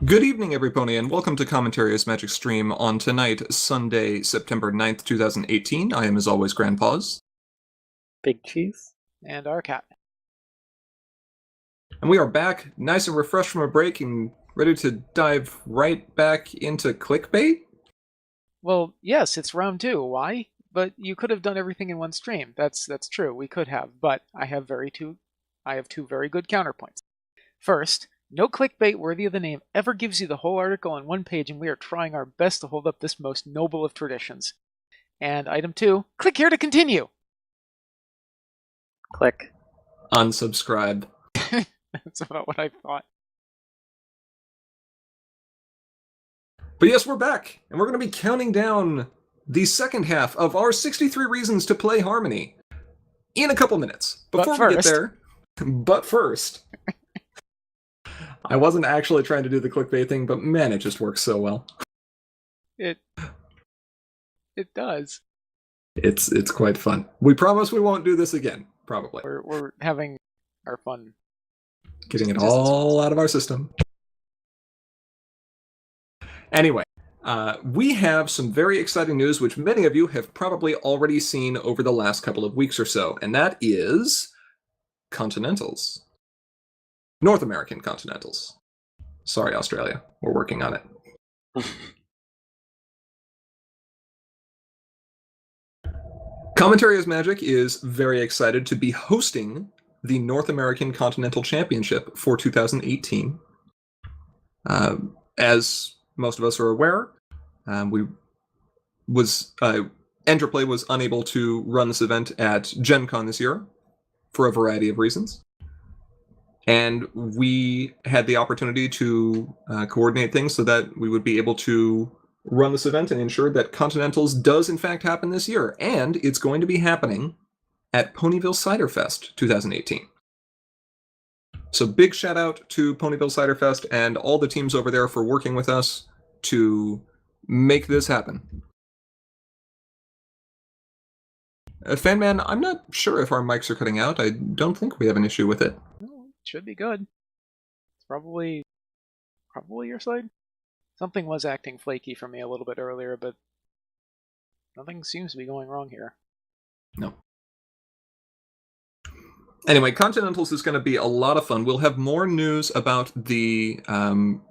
Good evening, everypony, and welcome to Commentary's Magic Stream on tonight, Sunday, September 9th, 2018. I am, as always, Grandpaws. Big Cheese. And our cat. And we are back, nice and refreshed from a break, and ready to dive right back into clickbait? Well, yes, it's round 2. Why? But you could have done everything in one stream. That's true. We could have, but I have two very good counterpoints. First, no clickbait worthy of the name ever gives you the whole article on one page, and we are trying our best to hold up this most noble of traditions. And item 2, click here to continue. Click. Unsubscribe. That's about what I thought. But yes, we're back, and we're going to be counting down the second half of our 63 Reasons to Play Harmony in a couple minutes. Before we get there, but first, I wasn't actually trying to do the clickbait thing, but man, it just works so well. It does. It's quite fun. We promise we won't do this again, probably. We're having our fun. Getting it all out of our system. Anyway, we have some very exciting news, which many of you have probably already seen over the last couple of weeks or so, and that is Continentals. North American Continentals. Sorry, Australia. We're working on it. Commentary as Magic is very excited to be hosting the North American Continental Championship for 2018. As most of us are aware, Enterplay was unable to run this event at Gen Con this year for a variety of reasons. And we had the opportunity to coordinate things so that we would be able to run this event and ensure that Continentals does in fact happen this year. And it's going to be happening at Ponyville Cider Fest 2018. So big shout out to Ponyville Cider Fest and all the teams over there for working with us to make this happen. Fanman, I'm not sure if our mics are cutting out. I don't think we have an issue with it. No, it should be good. It's probably your side. Something was acting flaky for me a little bit earlier, but nothing seems to be going wrong here. No. Anyway, Continentals is going to be a lot of fun. We'll have more news about the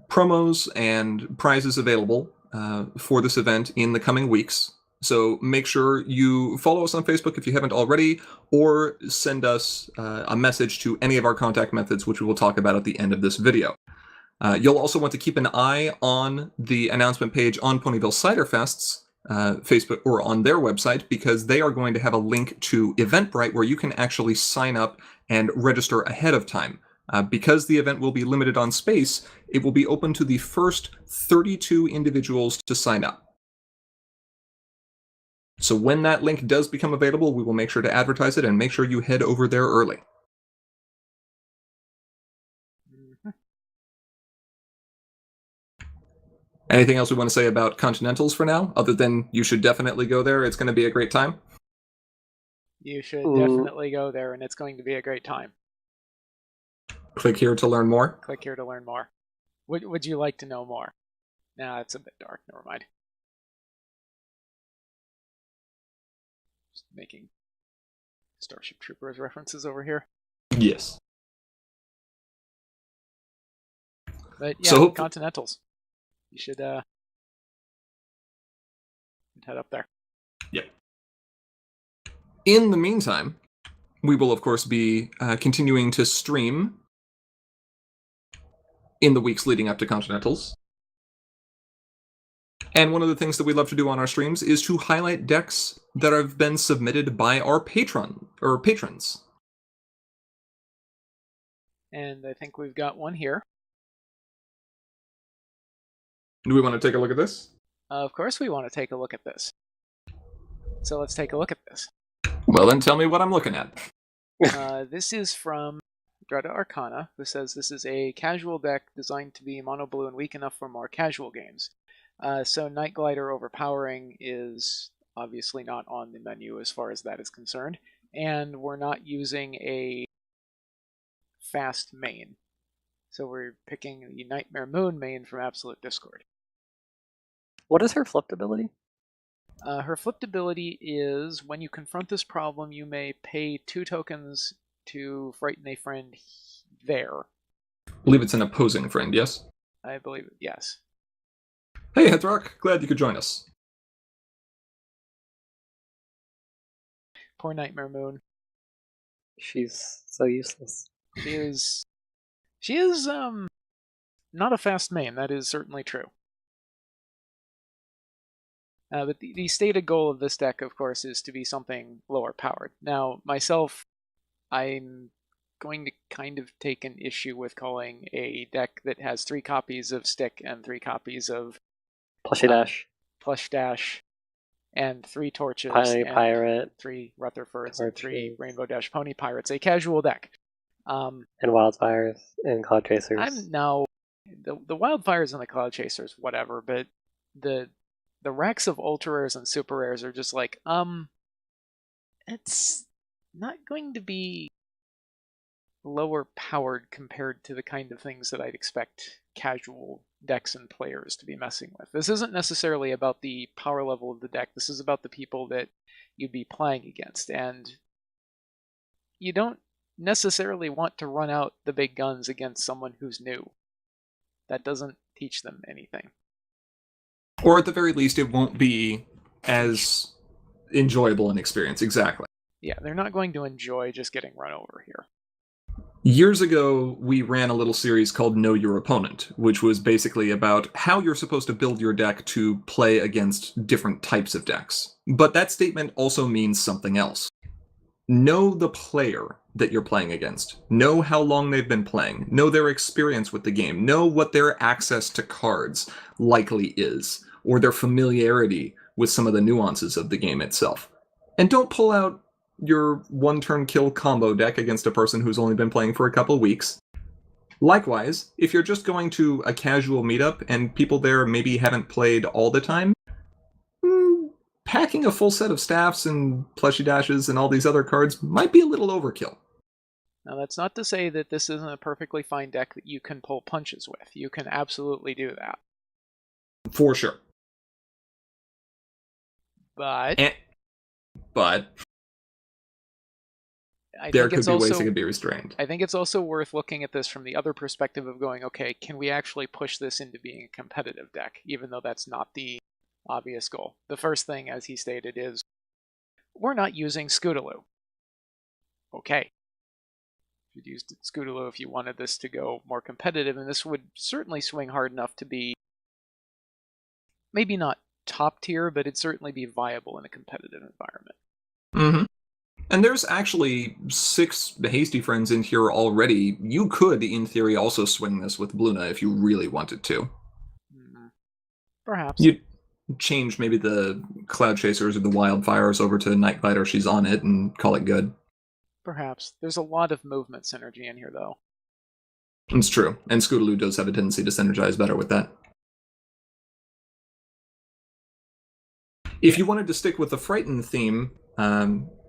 promos and prizes available for this event in the coming weeks. So make sure you follow us on Facebook if you haven't already, or send us a message to any of our contact methods, which we will talk about at the end of this video. You'll also want to keep an eye on the announcement page on Ponyville Cider Fest's Facebook or on their website, because they are going to have a link to Eventbrite where you can actually sign up and register ahead of time. Because the event will be limited on space, it will be open to the first 32 individuals to sign up. So when that link does become available, we will make sure to advertise it and make sure you head over there early. Anything else we want to say about Continentals for now, other than you should definitely go there? It's going to be a great time. You should definitely go there, and it's going to be a great time. Click here to learn more. Click here to learn more. Would you like to know more? Nah, it's a bit dark. Never mind. Just making Starship Troopers references over here. Yes. But yeah, so, Continentals. You should head up there. Yep. In the meantime, we will of course be continuing to stream in the weeks leading up to Continentals. And one of the things that we love to do on our streams is to highlight decks that have been submitted by our patrons. And I think we've got one here. Do we want to take a look at this? Of course we want to take a look at this. So let's take a look at this. Well, then tell me what I'm looking at. This is from Dreda Arcana, who says this is a casual deck designed to be mono blue and weak enough for more casual games. So Night Glider Overpowering is obviously not on the menu as far as that is concerned, and we're not using a fast main. So we're picking the Nightmare Moon main from Absolute Discord. What is her flipped ability? Her flipped ability is when you confront this problem, you may pay 2 tokens to frighten a friend there. I believe it's an opposing friend, yes? I believe it, yes. Hey, Heathrock, glad you could join us. Poor Nightmare Moon. She's so useless. She is not a fast main, that is certainly true. But the stated goal of this deck, of course, is to be something lower powered. Now, myself, I'm going to kind of take an issue with calling a deck that has 3 copies of Stick and 3 copies of Plushy Dash. Plush Dash, and 3 Torches, Pony and Pirate. 3 Rutherfords, Torches. and 3 Rainbow Dash Pony Pirates. A casual deck. And Wildfires and Cloud Chasers. I'm now the Wildfires and the Cloud Chasers, whatever, but the racks of ultra rares and super rares are just like, it's not going to be lower powered compared to the kind of things that I'd expect casual decks and players to be messing with. This isn't necessarily about the power level of the deck. This is about the people that you'd be playing against, and you don't necessarily want to run out the big guns against someone who's new. That doesn't teach them anything. Or at the very least, it won't be as enjoyable an experience, exactly. Yeah, they're not going to enjoy just getting run over here. Years ago, we ran a little series called Know Your Opponent, which was basically about how you're supposed to build your deck to play against different types of decks. But that statement also means something else. Know the player that you're playing against. Know how long they've been playing. Know their experience with the game. Know what their access to cards likely is, or their familiarity with some of the nuances of the game itself. And don't pull out your one-turn kill combo deck against a person who's only been playing for a couple weeks. Likewise, if you're just going to a casual meetup and people there maybe haven't played all the time, packing a full set of staffs and plushy dashes and all these other cards might be a little overkill. Now, that's not to say that this isn't a perfectly fine deck that you can pull punches with. You can absolutely do that. For sure. But there could be ways it could be restrained. I think it's also worth looking at this from the other perspective of going, okay, can we actually push this into being a competitive deck, even though that's not the obvious goal? The first thing, as he stated, is we're not using Scootaloo. Okay. You'd use Scootaloo if you wanted this to go more competitive, and this would certainly swing hard enough to be maybe not top tier, but it'd certainly be viable in a competitive environment. Mm-hmm. And there's actually 6 Hasty Friends in here already. You could, in theory, also swing this with Bluna if you really wanted to. Perhaps. You'd change maybe the Cloud Chasers or the Wildfires over to Night Glider, she's on it, and call it good. Perhaps. There's a lot of movement synergy in here, though. It's true, and Scootaloo does have a tendency to synergize better with that. If you wanted to stick with the Frighten theme,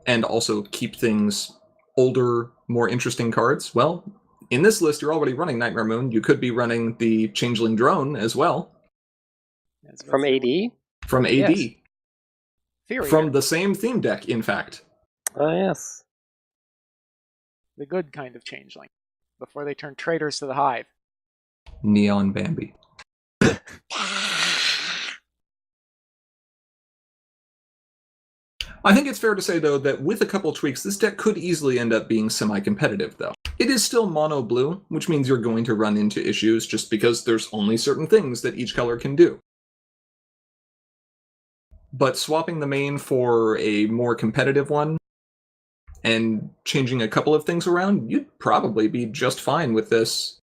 and also keep things older, more interesting cards, well, in this list you're already running Nightmare Moon. You could be running the Changeling Drone as well. From AD? From AD. Yes. Theory. From the same theme deck, in fact. Oh, yes. The good kind of changeling. Before they turn traitors to the hive. Neon Bambi. I think it's fair to say, though, that with a couple tweaks, this deck could easily end up being semi-competitive, though. It is still mono-blue, which means you're going to run into issues just because there's only certain things that each color can do. But swapping the main for a more competitive one, and changing a couple of things around, you'd probably be just fine with this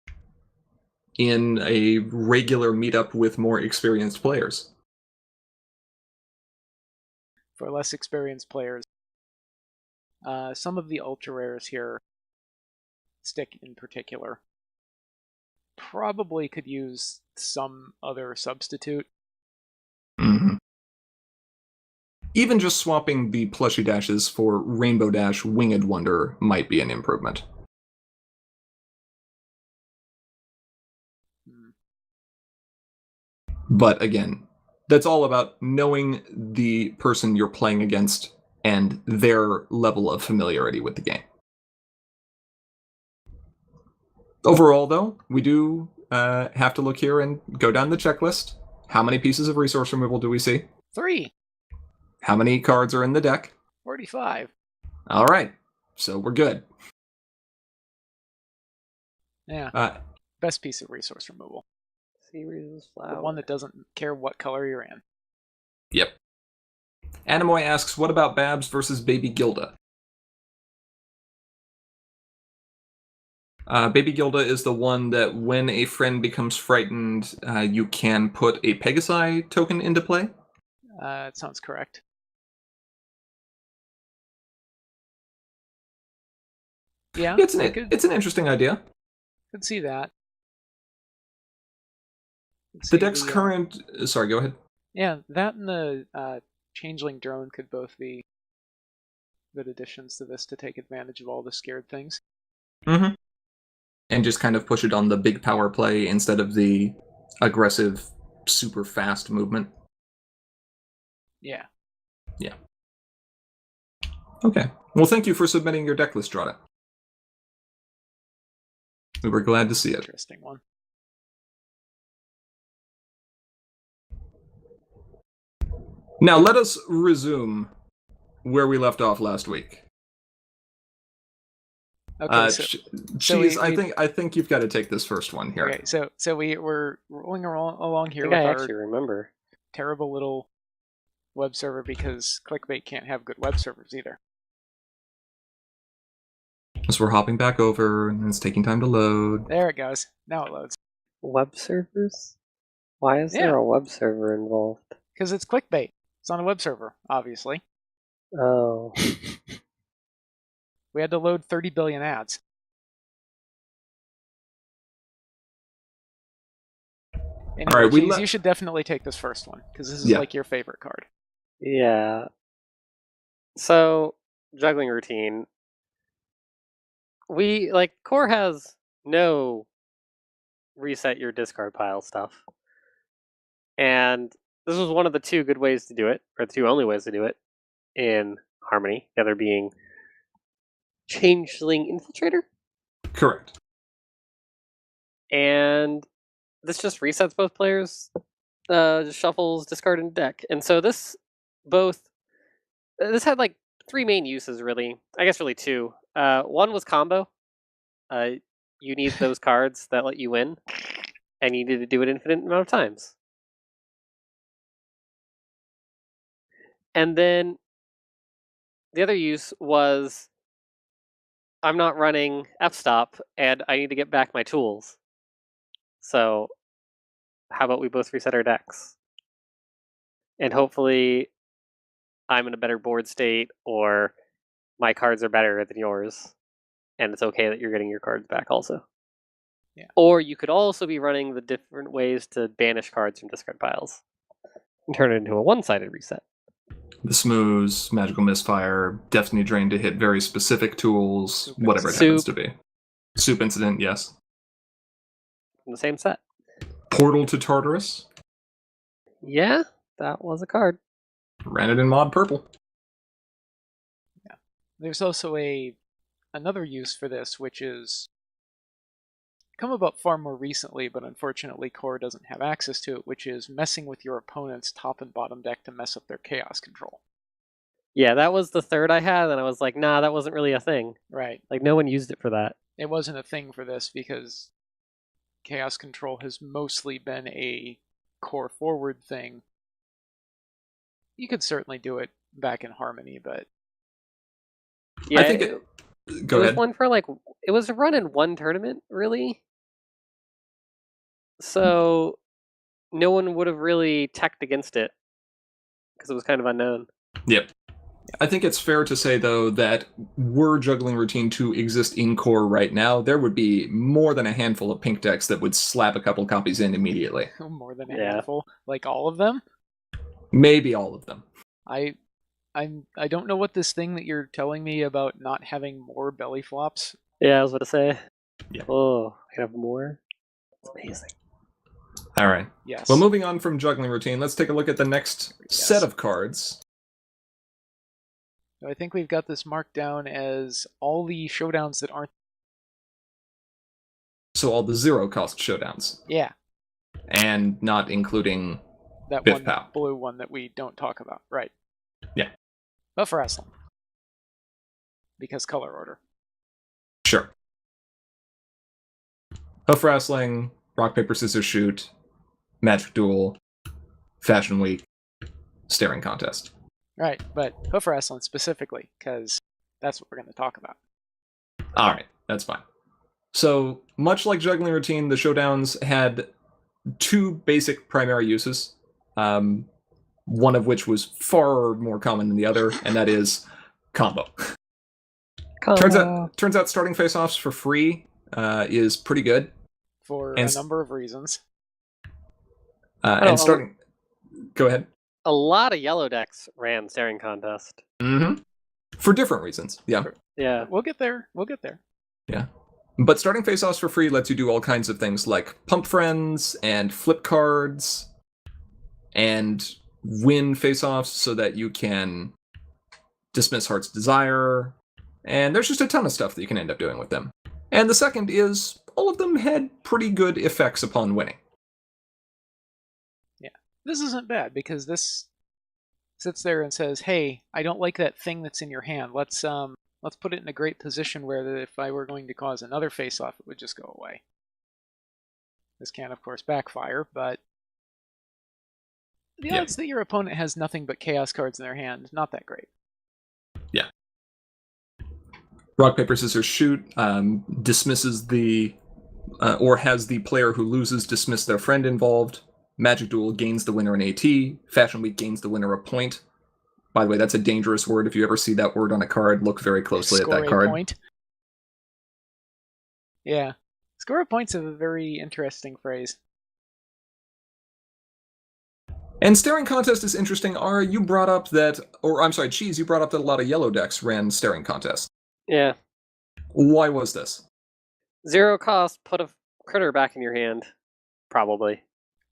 in a regular meetup with more experienced players. For less experienced players, some of the ultra rares here, Stick in particular, probably could use some other substitute. Mm-hmm. Even just swapping the Plushy Dashes for Rainbow Dash Winged Wonder might be an improvement. But again, that's all about knowing the person you're playing against and their level of familiarity with the game. Overall, though, we do have to look here and go down the checklist. How many pieces of resource removal do we see? 3. How many cards are in the deck? 45. All right, so we're good. Yeah. Best piece of resource removal. Series The flower. one that doesn't care what color you're in. Yep. Animoy asks, what about Babs versus Baby Gilda? Baby Gilda is the one that when a friend becomes frightened, you can put a Pegasi token into play. It sounds correct. Yeah, It's an interesting idea. Could see that. The deck's current... Sorry, go ahead. Yeah, that and the Changeling Drone could both be good additions to this to take advantage of all the scared things. Mm-hmm. And just kind of push it on the big power play instead of the aggressive, super fast movement. Yeah. Yeah. Okay. Well, thank you for submitting your deck list, Drada. We were glad to see it. Interesting one. Now, let us resume where we left off last week. Okay, Cheese, I think you've got to take this first one here. Okay, so we're rolling along here I with think I our actually remember. terrible little web server because Clickbait can't have good web servers either. So we're hopping back over, and it's taking time to load. There it goes. Now it loads. Web servers? Why is there a web server involved? Because it's Clickbait. It's on a web server, obviously. Oh. We had to load 30 billion ads. Anyway, All right, Cheese, you should definitely take this first one, because this is like your favorite card. Yeah. So, Juggling Routine. Core has no reset your discard pile stuff. And this was one of the two good ways to do it, or the two only ways to do it in Harmony, the other being Changeling Infiltrator. Correct. And this just resets both players, just shuffles, discard, and deck. And so this had like 3 main uses, really. I guess really 2. One was combo. You need those cards that let you win, and you need to do it infinite amount of times. And then the other use was I'm not running f-stop, and I need to get back my tools. So how about we both reset our decks? And hopefully I'm in a better board state, or my cards are better than yours, and it's okay that you're getting your cards back also. Yeah. Or you could also be running the different ways to banish cards from discard piles and turn it into a one-sided reset. The Smooths, Magical Misfire, Destiny Drain to hit very specific tools, whatever it Soup. happens to be. Soup Incident, yes. From the same set. Portal to Tartarus. Yeah, that was a card. Ran it in mod purple. Yeah. There's also another use for this, which is come about far more recently, but unfortunately Core doesn't have access to it, which is messing with your opponent's top and bottom deck to mess up their chaos control. Yeah, that was the third I had, and I was like, nah, that wasn't really a thing. Right. Like, no one used it for that. It wasn't a thing for this because chaos control has mostly been a core forward thing. You could certainly do it back in Harmony, but yeah, I think go ahead. Was one for it was run in one tournament, really. So no one would have really teched against it because it was kind of unknown. Yep. I think it's fair to say, though, that were Juggling Routine to exist in Core right now, there would be more than a handful of pink decks that would slap a couple copies in immediately. More than a handful. Like all of them? Maybe all of them. I don't know what this thing that you're telling me about not having more belly flops. Yeah, I was about to say. Yeah. Oh, I have more. It's amazing. All right. Yes. Well, moving on from Juggling Routine, let's take a look at the next set of cards. I think we've got this marked down as all the showdowns that aren't. So all the 0-cost showdowns. Yeah. And not including that Biff one Pow. blue one that we don't talk about. Right. Yeah. But for wrestling. Because color order. Sure. Hoof Wrestling, Rock, Paper, Scissors, Shoot, Magic Duel, Fashion Week, Staring Contest. Right, but hoof wrestling specifically, because that's what we're going to talk about. All right, that's fine. So, much like Juggling Routine, the Showdowns had two basic primary uses, one of which was far more common than the other, and that is combo. Turns out starting face-offs for free is pretty good. For a number of reasons. And starting... Go ahead. A lot of yellow decks ran Staring Contest. Mm-hmm. For different reasons, yeah. Yeah. We'll get there. Yeah. But starting face-offs for free lets you do all kinds of things like pump friends and flip cards and win face-offs so that you can dismiss Heart's Desire. And there's just a ton of stuff that you can end up doing with them. And the second is all of them had pretty good effects upon winning. Yeah. This isn't bad because this sits there and says, hey, I don't like that thing that's in your hand. Let's put it in a great position where if I were going to cause another face-off, it would just go away. This can, of course, backfire, but the odds that your opponent has nothing but chaos cards in their hand, not that great. Yeah. Rock, Paper, Scissors, Shoot dismisses the... or has the player who loses dismiss their friend involved. Magic Duel gains the winner an AT. Fashion Week gains the winner a point. By the way, that's a dangerous word. If you ever see that word on a card, look very closely at that card. Point. Yeah. Score a point's a very interesting phrase. And Staring Contest is interesting. Ara, you brought up that... Or, I'm sorry, Cheese, you brought up that a lot of yellow decks ran Staring Contest. Yeah. Why was this? 0 cost, put a critter back in your hand. Probably.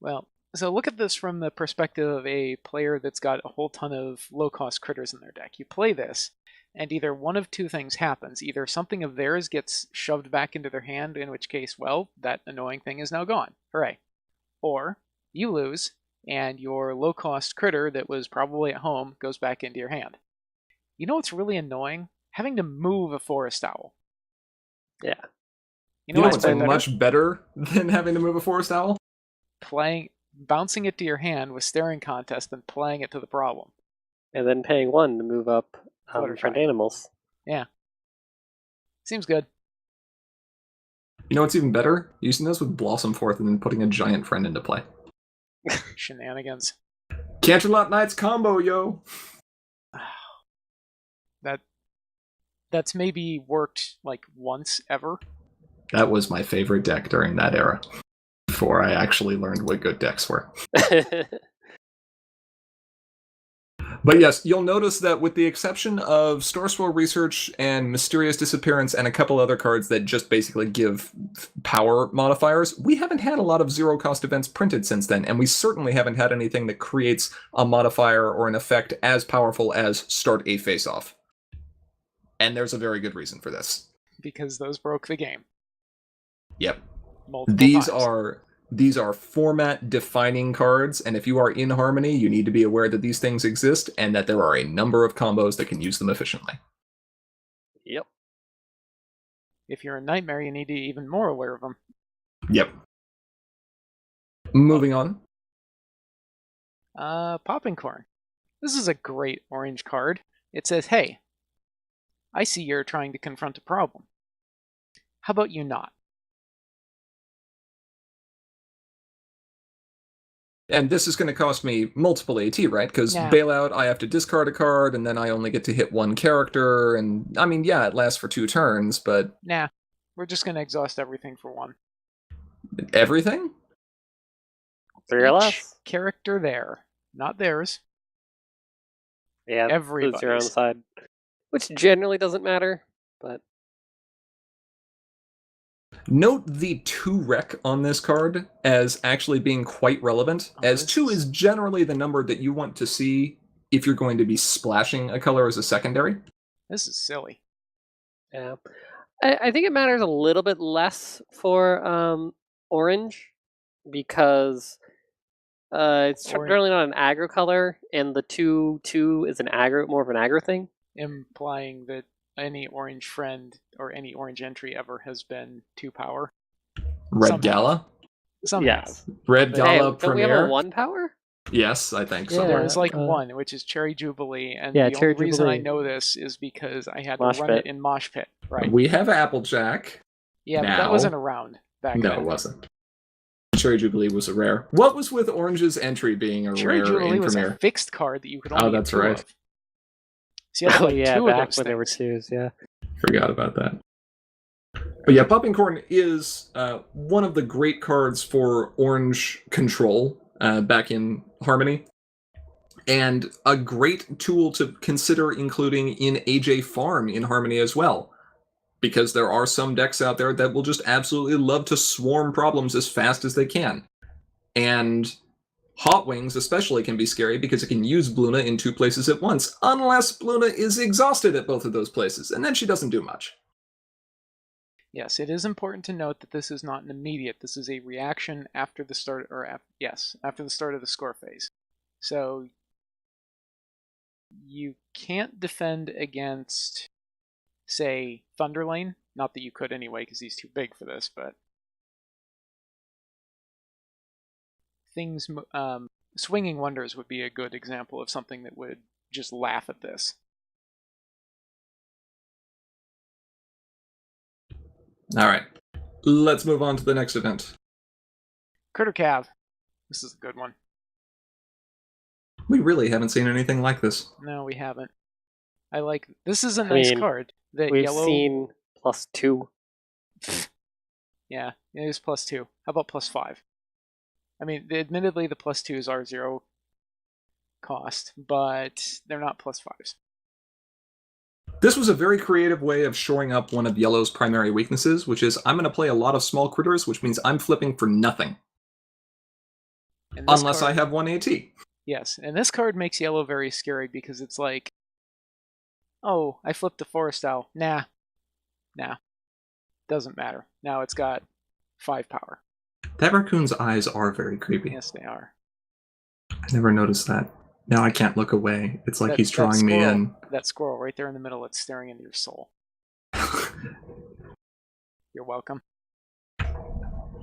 Well, so look at this from the perspective of a player that's got a whole ton of low-cost critters in their deck. You play this, and either one of two things happens. Either something of theirs gets shoved back into their hand, in which case, well, that annoying thing is now gone. Hooray. Or you lose, and your low-cost critter that was probably at home goes back into your hand. You know what's really annoying? Having to move a forest owl. Yeah. You know what's much better than having to move a forest owl? Bouncing it to your hand with Staring Contest and playing it to the problem. And then paying 1 to move up friend animals. Yeah. Seems good. You know what's even better? Using this with Blossom Forth and then putting a giant friend into play. Shenanigans. Canterlot Knights combo, yo! That's maybe worked like once ever. That was my favorite deck during that era. Before I actually learned what good decks were. But yes, you'll notice that with the exception of Storeswell Research and Mysterious Disappearance and a couple other cards that just basically give power modifiers, we haven't had a lot of 0-cost events printed since then, and we certainly haven't had anything that creates a modifier or an effect as powerful as Start a Face-Off. And there's a very good reason for this. Because those broke the game. Yep. These are format defining cards, and if you are in Harmony, you need to be aware that these things exist and that there are a number of combos that can use them efficiently. Yep. If you're in Nightmare, you need to be even more aware of them. Yep. Moving on. Popping Corn. This is a great orange card. It says, hey, I see you're trying to confront a problem. How about you not? And this is going to cost me multiple AT, right? Because Yeah. Bailout, I have to discard a card, and then I only get to hit one character, and, I mean, yeah, it lasts for 2 turns, but... Nah, we're just going to exhaust everything for 1. Everything? 3 or less. Each character there, not theirs. Yeah, Everybody's. it's your own side. Which generally doesn't matter, but... Note the 2 rec on this card as actually being quite relevant, as 2 is generally the number that you want to see if you're going to be splashing a color as a secondary. This is silly. Yeah. I think it matters a little bit less for orange because it's generally not an aggro color, and the 2/2 is more of an aggro thing. Implying that any orange friend or any orange entry ever has been 2 power. Red Some Gala? Some Yes. Red But Gala hey, Premier? don't we have a 1 power? Yes, I think so. Yeah. There is like one, which is Cherry Jubilee, and Yeah, the Cherry only reason I Jubilee. know this is because I had to Mosh run Pit. it in Mosh Pit. Right. We have Applejack. Yeah, but now. that wasn't around back No, then. it wasn't. Cherry Jubilee was a rare. What was with Orange's entry being a Cherry rare Jubilee in was Premier? a fixed card that you could only get that's 2 right. of. So you had like yeah, 2 back of those when there were things. 2s, yeah. Forgot about that. But yeah, Popping Corn is one of the great cards for orange control back in Harmony, and a great tool to consider including in AJ Farm in Harmony as well, because there are some decks out there that will just absolutely love to swarm problems as fast as they can. And Hot Wings especially can be scary because it can use Bluna in 2 places at once, unless Bluna is exhausted at both of those places, and then she doesn't do much. Yes, it is important to note that this is not an immediate. This is a reaction after the start, after the start of the score phase. So you can't defend against, say, Thunderlane. Not that you could anyway, because he's too big for this, but things. Swinging Wonders would be a good example of something that would just laugh at this. All right, let's move on to the next event. Critter Cav. This is a good one. We really haven't seen anything like this. No, we haven't. This is a nice card. That We've yellow... seen +2. Yeah, it is +2. How about +5? I mean, admittedly, the +2s are 0 cost, but they're not +5s. This was a very creative way of shoring up one of Yellow's primary weaknesses, which is I'm going to play a lot of small critters, which means I'm flipping for nothing. Unless I have 1 AT. Yes, and this card makes Yellow very scary because it's like, oh, I flipped the Forest Owl. Nah. Doesn't matter. Now it's got 5 power. That raccoon's eyes are very creepy. Yes, they are. I never noticed that. Now I can't look away. It's like he's drawing me in. That squirrel right there in the middle, it's staring into your soul. You're welcome.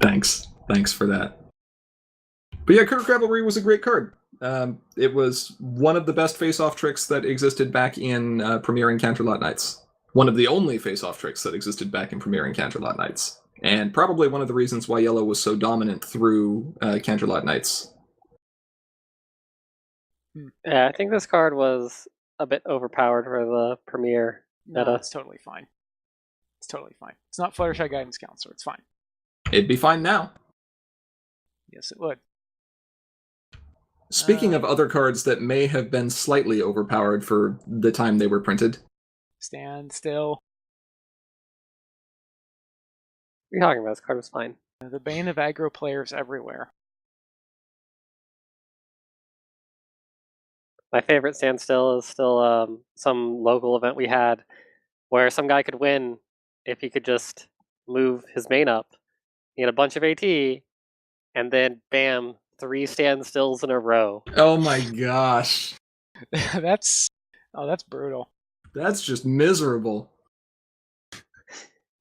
Thanks for that. But yeah, Critter Cavalry was a great card. It was one of the best face-off tricks that existed back in Premier and Counterlot Nights. One of the only face-off tricks that existed back in Premier and Counterlot Nights. And probably one of the reasons why Yellow was so dominant through Counterlot Nights. Yeah, I think this card was a bit overpowered for the Premier meta. No, it's totally fine. It's totally fine. It's not Fluttershy Guidance Counselor. It's fine. It'd be fine now. Yes, it would. Speaking of other cards that may have been slightly overpowered for the time they were printed. Stand Still. What are you talking about? This card was fine. The bane of aggro players everywhere. My favorite standstill is still some local event we had where some guy could win if he could just move his main up. He had a bunch of AT, and then bam, 3 standstills in a row. Oh my gosh. That's brutal. That's just miserable.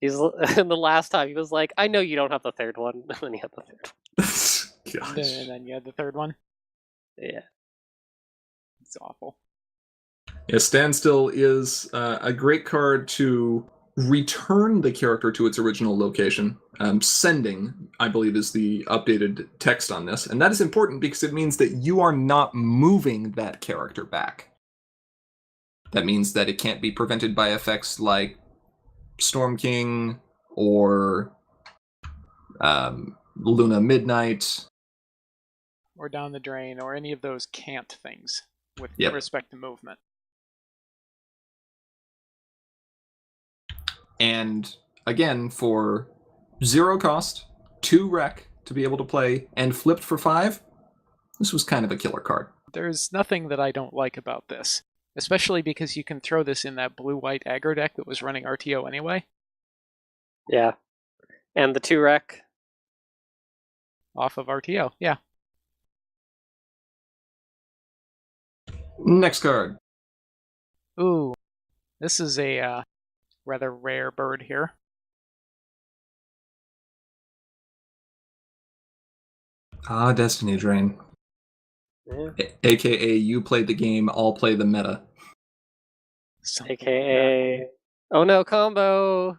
And the last time he was like, I know you don't have the 3rd one. And then he had the 3rd one. Gosh. And then you had the 3rd one. Yeah. It's awful. Yeah, Standstill is a great card to return the character to its original location. Sending, I believe, is the updated text on this. And that is important because it means that you are not moving that character back. That means that it can't be prevented by effects like Storm King or Luna Midnight. Or Down the Drain, or any of those can't things with respect to movement. And again, for 0 cost, 2 rec to be able to play, and flipped for 5. This was kind of a killer card. There's nothing that I don't like about this, especially because you can throw this in that blue-white aggro deck that was running RTO anyway. Yeah. And the 2 rec. Off of RTO, yeah. Next card. Ooh, this is a rather rare bird here. Ah, Destiny Drain. Yeah. AKA, you play the game, I'll play the meta. Something like that. AKA. Oh no, combo!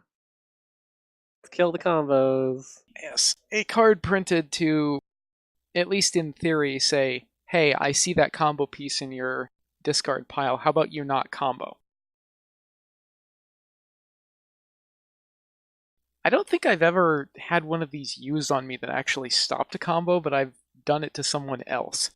Let's kill the combos. Yes, a card printed to, at least in theory, say, hey, I see that combo piece in your discard pile. How about you not combo? I don't think I've ever had one of these used on me that actually stopped a combo, but I've done it to someone else.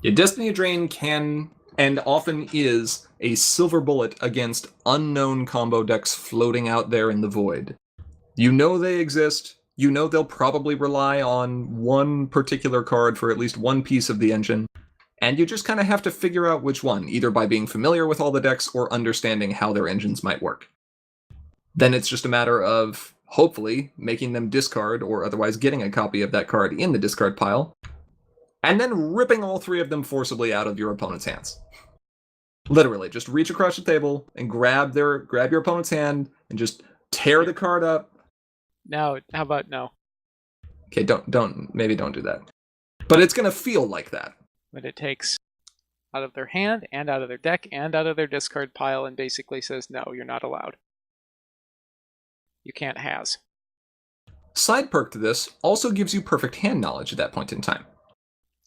Yeah, Destiny Drain can, and often is, a silver bullet against unknown combo decks floating out there in the void. You know they exist, you know they'll probably rely on one particular card for at least one piece of the engine, and you just kind of have to figure out which one, either by being familiar with all the decks or understanding how their engines might work. Then it's just a matter of, hopefully, making them discard or otherwise getting a copy of that card in the discard pile, and then ripping all 3 of them forcibly out of your opponent's hands. Literally, just reach across the table and grab your opponent's hand and just tear the card up. Now, how about no? Okay, maybe don't do that. But it's gonna feel like that. But it takes out of their hand and out of their deck and out of their discard pile and basically says, no, you're not allowed. You can't has. Side perk to this also gives you perfect hand knowledge at that point in time.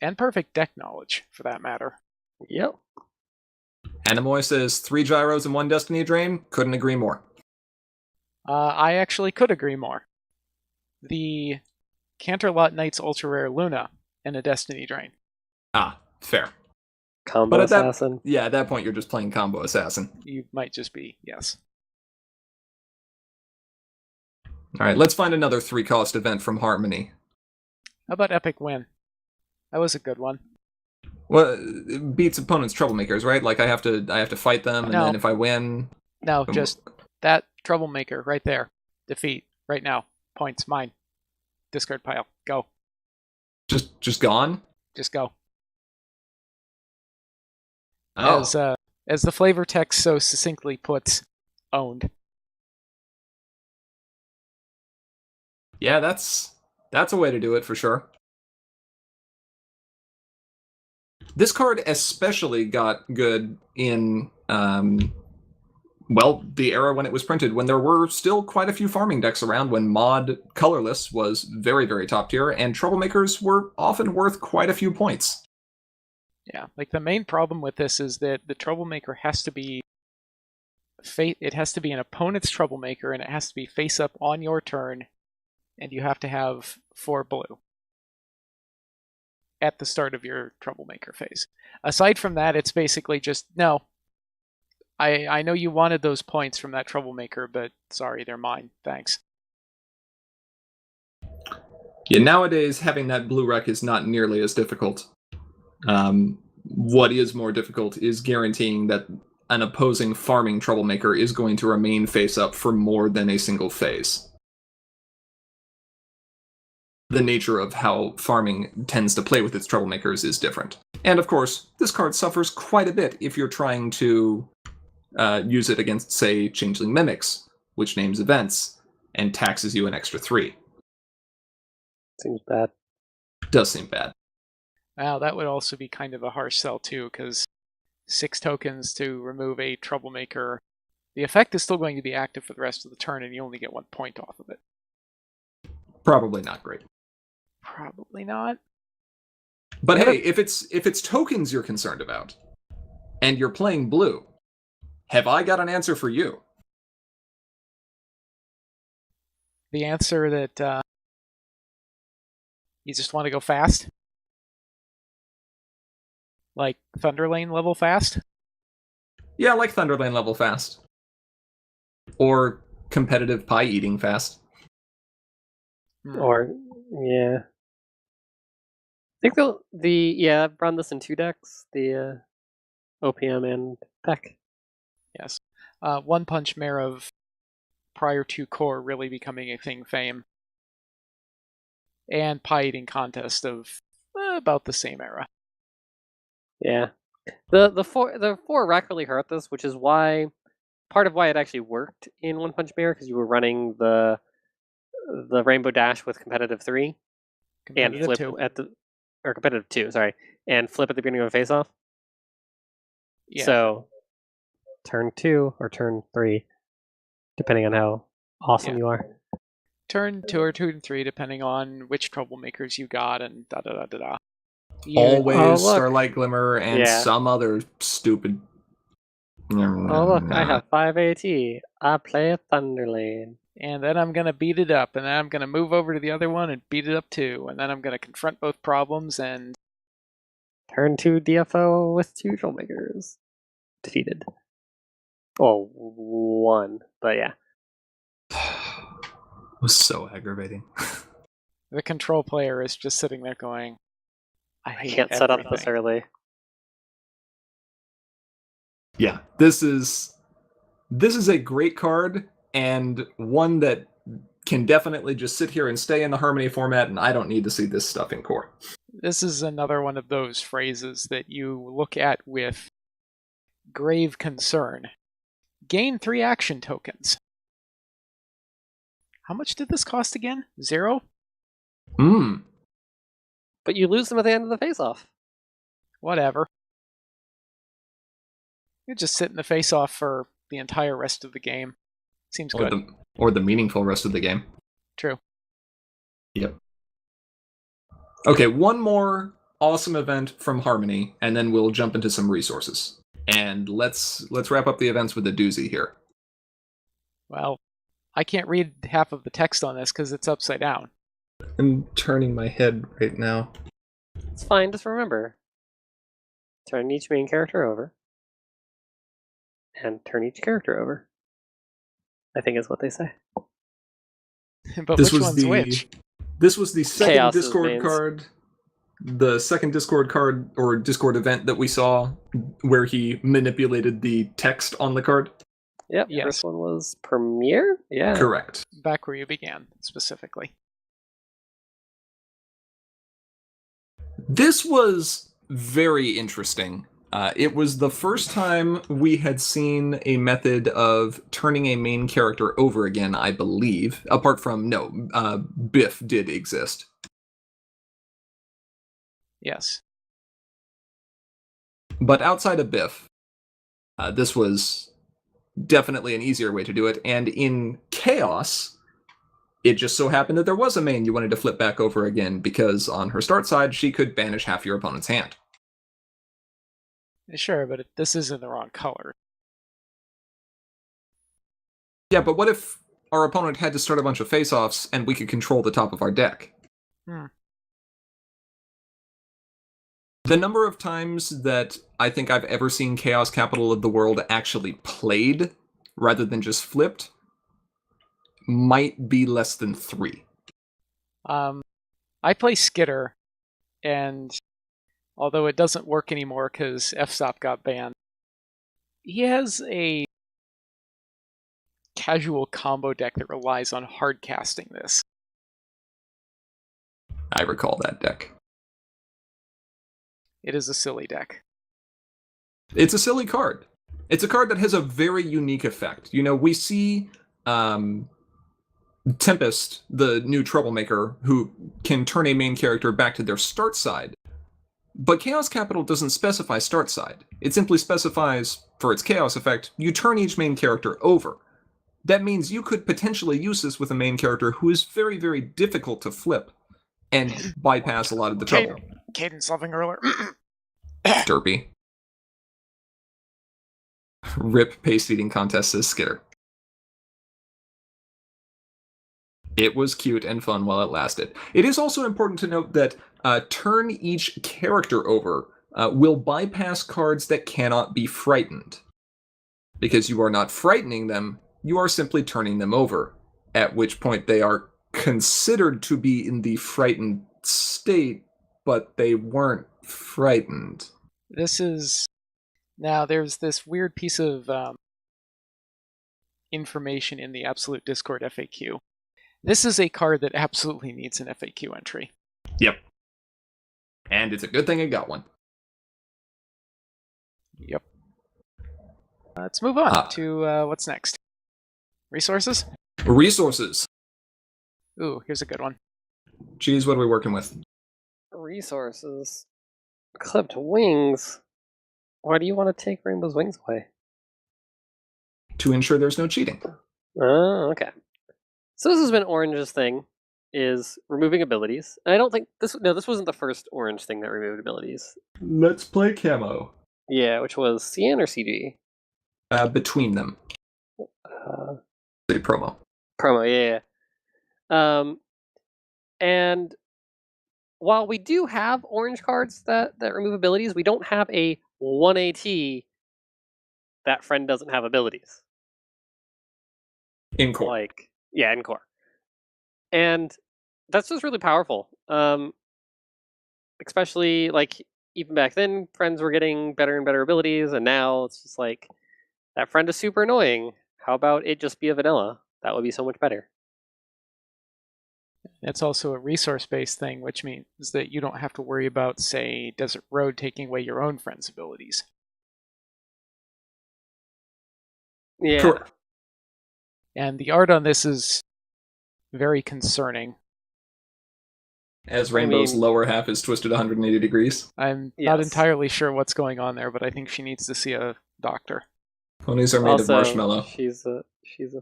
And perfect deck knowledge, for that matter. Yep. Anemoy says 3 gyros and 1 Destiny Drain. Couldn't agree more. I actually could agree more. The Canterlot Knights Ultra Rare Luna and a Destiny Drain. Ah, fair. Combo But at assassin. at that point you're just playing combo assassin. You might just be, yes. Alright, let's find another 3-cost event from Harmony. How about Epic Win? That was a good one. Well, it beats opponents' Troublemakers, right? Like I have to fight them, and No. then if I win... No, just that Troublemaker right there. Defeat. Right now. Points. Mine. Discard pile. Go. Just gone? Just go. Oh. As the flavor text so succinctly puts, owned. Yeah, that's a way to do it for sure. This card especially got good in, the era when it was printed, when there were still quite a few farming decks around, when mod colorless was very, very top tier, and Troublemakers were often worth quite a few points. Yeah, like the main problem with this is that the Troublemaker has to be it has to be an opponent's Troublemaker, and it has to be face up on your turn, and you have to have 4 blue at the start of your Troublemaker phase. Aside from that, it's basically just, no, I know you wanted those points from that Troublemaker, but sorry, they're mine. Thanks. Yeah, nowadays having that blue rec is not nearly as difficult. What is more difficult is guaranteeing that an opposing farming Troublemaker is going to remain face up for more than a single phase. The nature of how farming tends to play with its Troublemakers is different. And of course, this card suffers quite a bit if you're trying to use it against, say, Changeling Mimics, which names events, and taxes you an extra 3. Seems bad. Does seem bad. Wow, that would also be kind of a harsh sell too, because 6 tokens to remove a Troublemaker. The effect is still going to be active for the rest of the turn, and you only get 1 point off of it. Probably not great. Probably not. But hey, if it's tokens you're concerned about, and you're playing blue, have I got an answer for you? The answer that you just want to go fast? Like Thunderlane level fast? Yeah, like Thunderlane level fast. Or competitive pie eating fast. Or yeah. I think I've run this in 2 decks, the OPM and Peck. Yes. One Punch Mare of prior to Core really becoming a thing fame. And Pie Eating Contest of about the same era. Yeah. The four rack really hurt this, which is why part of why it actually worked in One Punch Mare, because you were running the Rainbow Dash with competitive 3 and flip 2. or competitive 2, sorry, and flip at the beginning of a face off. Yeah. So turn 2 or turn 3, depending on how awesome you are. Turn 2 or 2 and 3, depending on which Troublemakers you got, and da da da da da. Always Starlight Glimmer and Yeah. some other stupid. Oh look, I have 5 AT. I play Thunderlane. And then I'm going to beat it up, and then I'm going to move over to the other one and beat it up too, and then I'm going to confront both problems and... Turn 2 DFO with 2 Troublemakers. Defeated. Well, 1, but yeah. It was so aggravating. The control player is just sitting there going, I can't set up this early. Yeah, this is a great card, and one that can definitely just sit here and stay in the Harmony format, and I don't need to see this stuff in Core. This is another one of those phrases that you look at with grave concern. Gain 3 action tokens. How much did this cost again? 0? But you lose them at the end of the face-off. Whatever. You just sit in the face-off for the entire rest of the game. Seems good. Or the meaningful rest of the game. True. Yep. Okay, one more awesome event from Harmony, and then we'll jump into some resources. And let's wrap up the events with a doozy here. Well, I can't read half of the text on this because it's upside down. I'm turning my head right now. It's fine, just remember. Turn each main character over. And turn each character over. I think is what they say. But which one's which? This was the second Chaos's Discord mains. card. The second Discord card or Discord event that we saw where he manipulated the text on the card. Yep, Yes. First one was Premiere? Yeah. Correct. Back where you began, specifically. This was very interesting. It was the first time we had seen a method of turning a main character over again, I believe. Apart from, Biff did exist. Yes. But outside of Biff, this was definitely an easier way to do it. And in Chaos, it just so happened that there was a main you wanted to flip back over again, because on her start side, she could banish half your opponent's hand. Sure, but this is in the wrong color. Yeah, but what if our opponent had to start a bunch of face-offs and we could control the top of our deck? The number of times that I think I've ever seen Chaos Capital of the World actually played, rather than just flipped, might be less than 3. I play Skitter, and although it doesn't work anymore because FSOP got banned, he has a casual combo deck that relies on hard casting this. I recall that deck. It is a silly deck. It's a silly card. It's a card that has a very unique effect. We see Tempest, the new Troublemaker, who can turn a main character back to their start side. But Chaos Capital doesn't specify start side. It simply specifies, for its Chaos effect, you turn each main character over. That means you could potentially use this with a main character who is very, very difficult to flip and bypass a lot of the trouble. Cadence loving earlier. Derpy. Rip paste eating contest, says Skitter. It was cute and fun while it lasted. It is also important to note that turn each character over will bypass cards that cannot be frightened. Because you are not frightening them, you are simply turning them over, at which point they are considered to be in the frightened state, but they weren't frightened. This is... Now, there's this weird piece of information in the Absolute Discord FAQ. This is a card that absolutely needs an FAQ entry. Yep. And it's a good thing I got one. Yep. Let's move on to what's next. Resources? Resources. Ooh, here's a good one. Geez, what are we working with? Resources. Clipped wings. Why do you want to take Rainbow's wings away? To ensure there's no cheating. Oh, okay. So this has been Orange's thing, is removing abilities. And I don't think this wasn't the first Orange thing that removed abilities. Let's play camo. Yeah, which was CN or CG? Between them. The promo. Promo, yeah. And while we do have orange cards that remove abilities, we don't have a 1AT that friend doesn't have abilities. In core. Like, yeah, in core. And that's just really powerful. Especially, like, even back then, friends were getting better and better abilities, and now it's just like, that friend is super annoying. How about it just be a vanilla? That would be so much better. It's also a resource-based thing, which means that you don't have to worry about, say, Desert Road taking away your own friend's abilities. Yeah. Correct. And the art on this is very concerning. As Rainbow's lower half is twisted 180 degrees. I'm not entirely sure what's going on there, but I think she needs to see a doctor. Ponies are made of marshmallow. She's a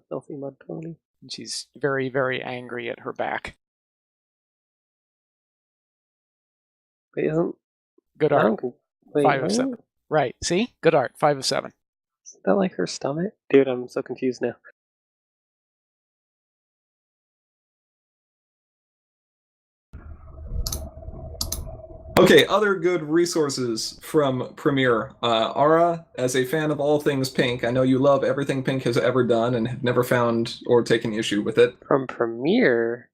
filthy mud pony. And she's very, very angry at her back. Wait, isn't Good art. wait, 5 of what? 7. Right, see? Good art. 5 of 7. Isn't that like her stomach? Dude, I'm so confused now. Okay, other good resources from Premiere. Ara, as a fan of all things pink, I know you love everything Pink has ever done and have never found or taken issue with it. From Premiere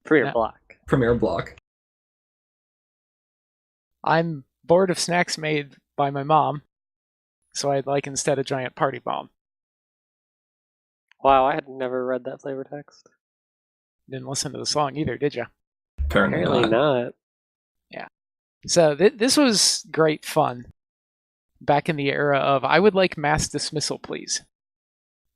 Block. Premiere Block. I'm bored of snacks made by my mom, so I'd like instead a giant party bomb. Wow, I had never read that flavor text. Didn't listen to the song either, did you? Apparently not. Yeah. So this was great fun. Back in the era of, I would like mass dismissal, please.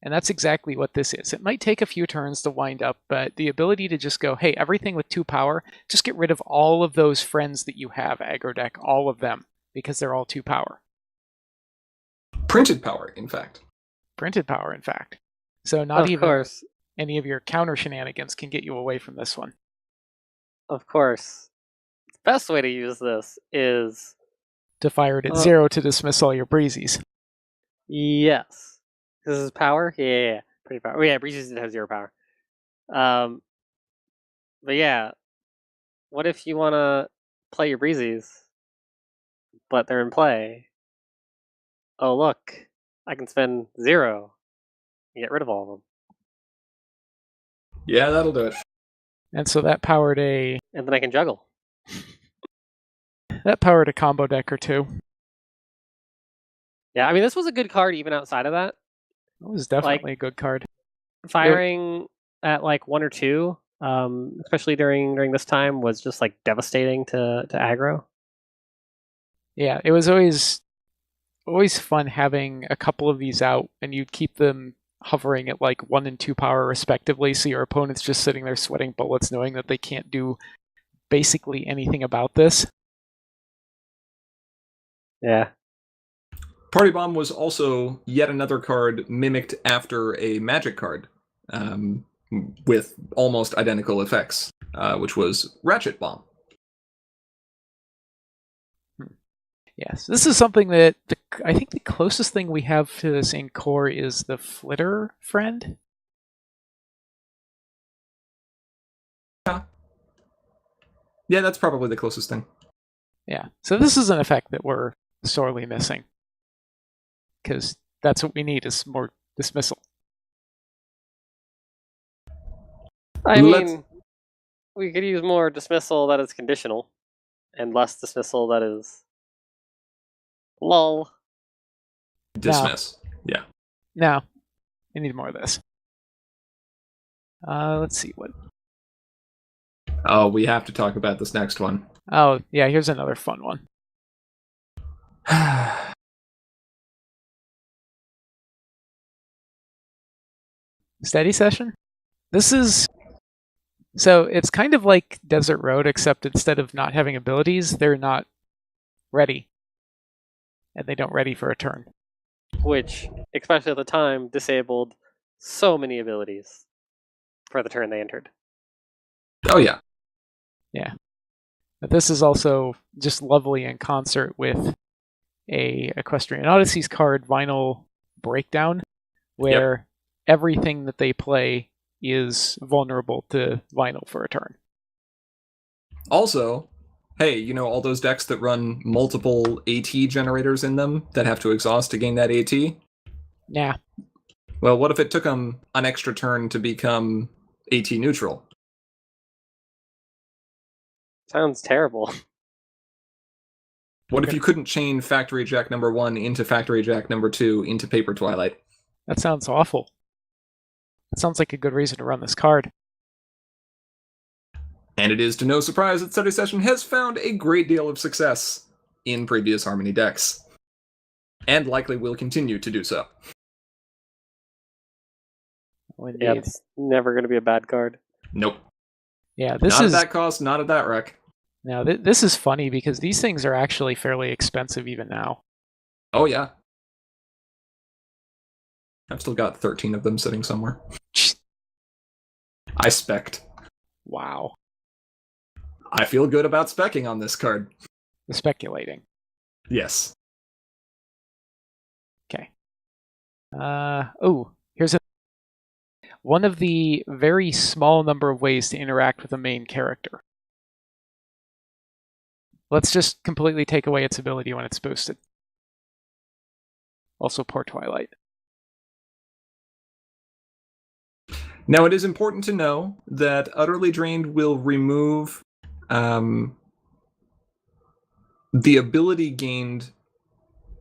And that's exactly what this is. It might take a few turns to wind up, but the ability to just go, hey, everything with 2 power, just get rid of all of those friends that you have aggro deck, all of them, because they're all 2 power. Printed power, in fact. Printed power, in fact. So not Of even course. any of your counter shenanigans can get you away from this one. Of course. The best way to use this is To fire it at 0 to dismiss all your breezies. yes. This is power? Yeah. Pretty power. Oh, yeah, breezes didn't have 0 power. But yeah, what if you want to play your breezes, but they're in play? Oh, look, I can spend 0 and get rid of all of them. Yeah, that'll do it. And so that powered a And then I can juggle. combo deck or 2. Yeah, I mean, this was a good card even outside of that. It was definitely a good card. Firing at like 1 or 2, especially during this time, was just like devastating to aggro. Yeah, it was always fun having a couple of these out, and you'd keep them hovering at like 1 and 2 power respectively, so your opponent's just sitting there sweating bullets knowing that they can't do basically anything about this. Yeah. Party Bomb was also yet another card mimicked after a magic card with almost identical effects, which was Ratchet Bomb. Yes, this is something that I think the closest thing we have to this in core is the Flitter friend. Yeah, that's probably the closest thing. Yeah, so this is an effect that we're sorely missing. Because that's what we need, is more dismissal. I Let's- mean, we could use more dismissal that is conditional, and less dismissal that is lol. Dismiss. Yeah. No, I need more of this. Let's see what. Oh, we have to talk about this next one. Oh, yeah, here's another fun one. Steady session? This is... So it's kind of like Desert Road, except instead of not having abilities, they're not ready. And they don't ready for a turn. Which, especially at the time, disabled so many abilities for the turn they entered. Oh, yeah. Yeah. But this is also just lovely in concert with a Equestrian Odysseys card, Vinyl Breakdown, where everything that they play is vulnerable to Vinyl for a turn. Also, hey, you know all those decks that run multiple AT generators in them that have to exhaust to gain that AT? Nah. Well, what if it took them an extra turn to become AT neutral? Sounds terrible. What if you couldn't chain Factory Jack number 1 into Factory Jack number 2 into Paper Twilight? That sounds awful. That sounds like a good reason to run this card. And it is to no surprise that Study Session has found a great deal of success in previous Harmony decks. And likely will continue to do so. Oh, indeed. Yeah, it's never going to be a bad card. Nope. Yeah, this Not is... at that cost, not at that wreck. Now, this is funny because these things are actually fairly expensive even now. Oh, yeah. I've still got 13 of them sitting somewhere. I spec'd. Wow. I feel good about specking on this card. The speculating. Yes. Okay. Here's one of the very small number of ways to interact with a main character. Let's just completely take away its ability when it's boosted. Also, Poor Twilight. Now, it is important to know that Utterly Drained will remove the ability gained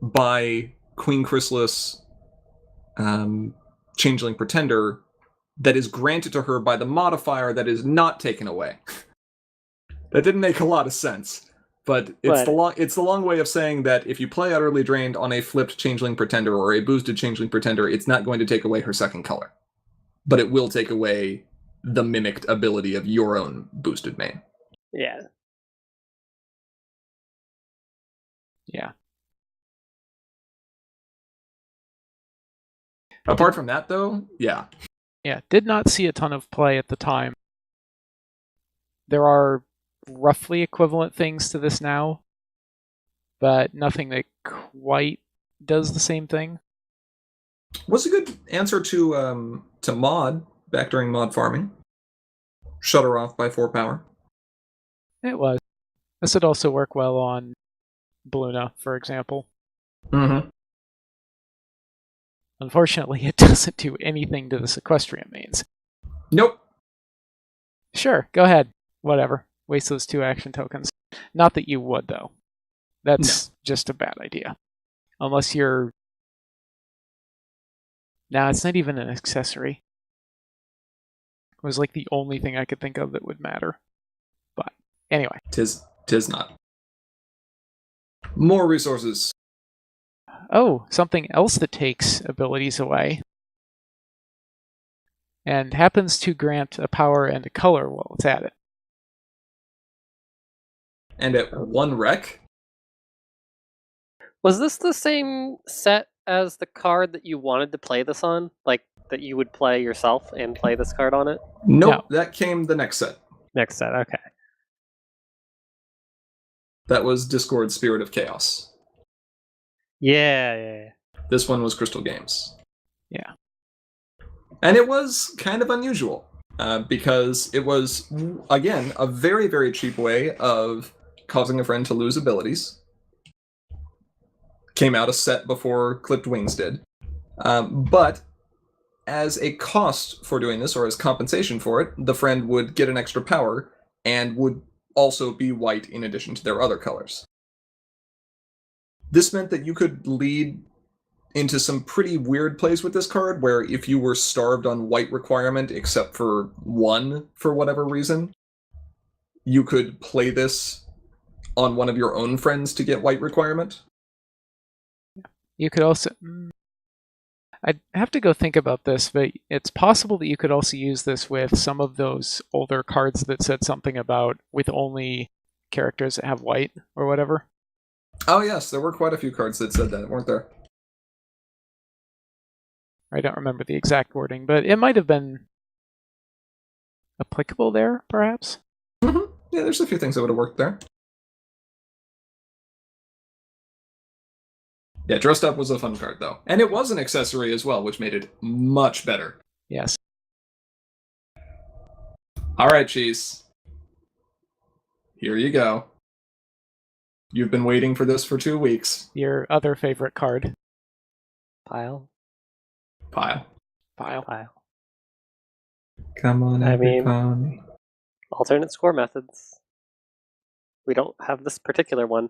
by Queen Chrysalis Changeling Pretender that is granted to her by the modifier that is not taken away. That didn't make a lot of sense. But it's the long way of saying that if you play Utterly Drained on a flipped Changeling Pretender or a boosted Changeling Pretender, it's not going to take away her second color. But it will take away the mimicked ability of your own boosted main. Yeah. Yeah. Apart from that, though, yeah. Yeah, did not see a ton of play at the time. There are roughly equivalent things to this now, but nothing that quite does the same thing. Was a good answer to Mod back during Mod farming. Shut her off by 4 power. It was. This would also work well on Bluna, for example. Mm-hmm. Unfortunately, it doesn't do anything to the Sequestrian mains. Nope. Sure, go ahead. Whatever. Waste those 2 action tokens. Not that you would, though. That's just a bad idea. Unless you're... Nah, it's not even an accessory. It was like the only thing I could think of that would matter. But, anyway. Tis not. More resources. Oh, something else that takes abilities away. And happens to grant a power and a color while it's at it. And at 1 rec? Was this the same set as the card that you wanted to play this on? Like, that you would play yourself and play this card on it? Nope, No. That came the next set. Next set, okay. That was Discord Spirit of Chaos. Yeah. This one was Crystal Games. Yeah. And it was kind of unusual, because it was, again, a very, very cheap way of causing a friend to lose abilities. Came out a set before Clipped Wings did. But as a cost for doing this, or as compensation for it, the friend would get an extra power and would also be white in addition to their other colors. This meant that you could lead into some pretty weird plays with this card, where if you were starved on white requirement except for one for whatever reason, you could play this on one of your own friends to get white requirement. You could also... I'd have to go think about this, but it's possible that you could also use this with some of those older cards that said something about with only characters that have white or whatever. Oh yes, there were quite a few cards that said that, weren't there? I don't remember the exact wording, but it might have been applicable there, perhaps? Mm-hmm. Yeah, there's a few things that would have worked there. Yeah, Dressed Up was a fun card, though. And it was an accessory as well, which made it much better. Yes. All right, Cheese. Here you go. You've been waiting for this for 2 weeks. Your other favorite card. Pile. Pile. Come on, I mean- everybody. Alternate score methods. We don't have this particular one.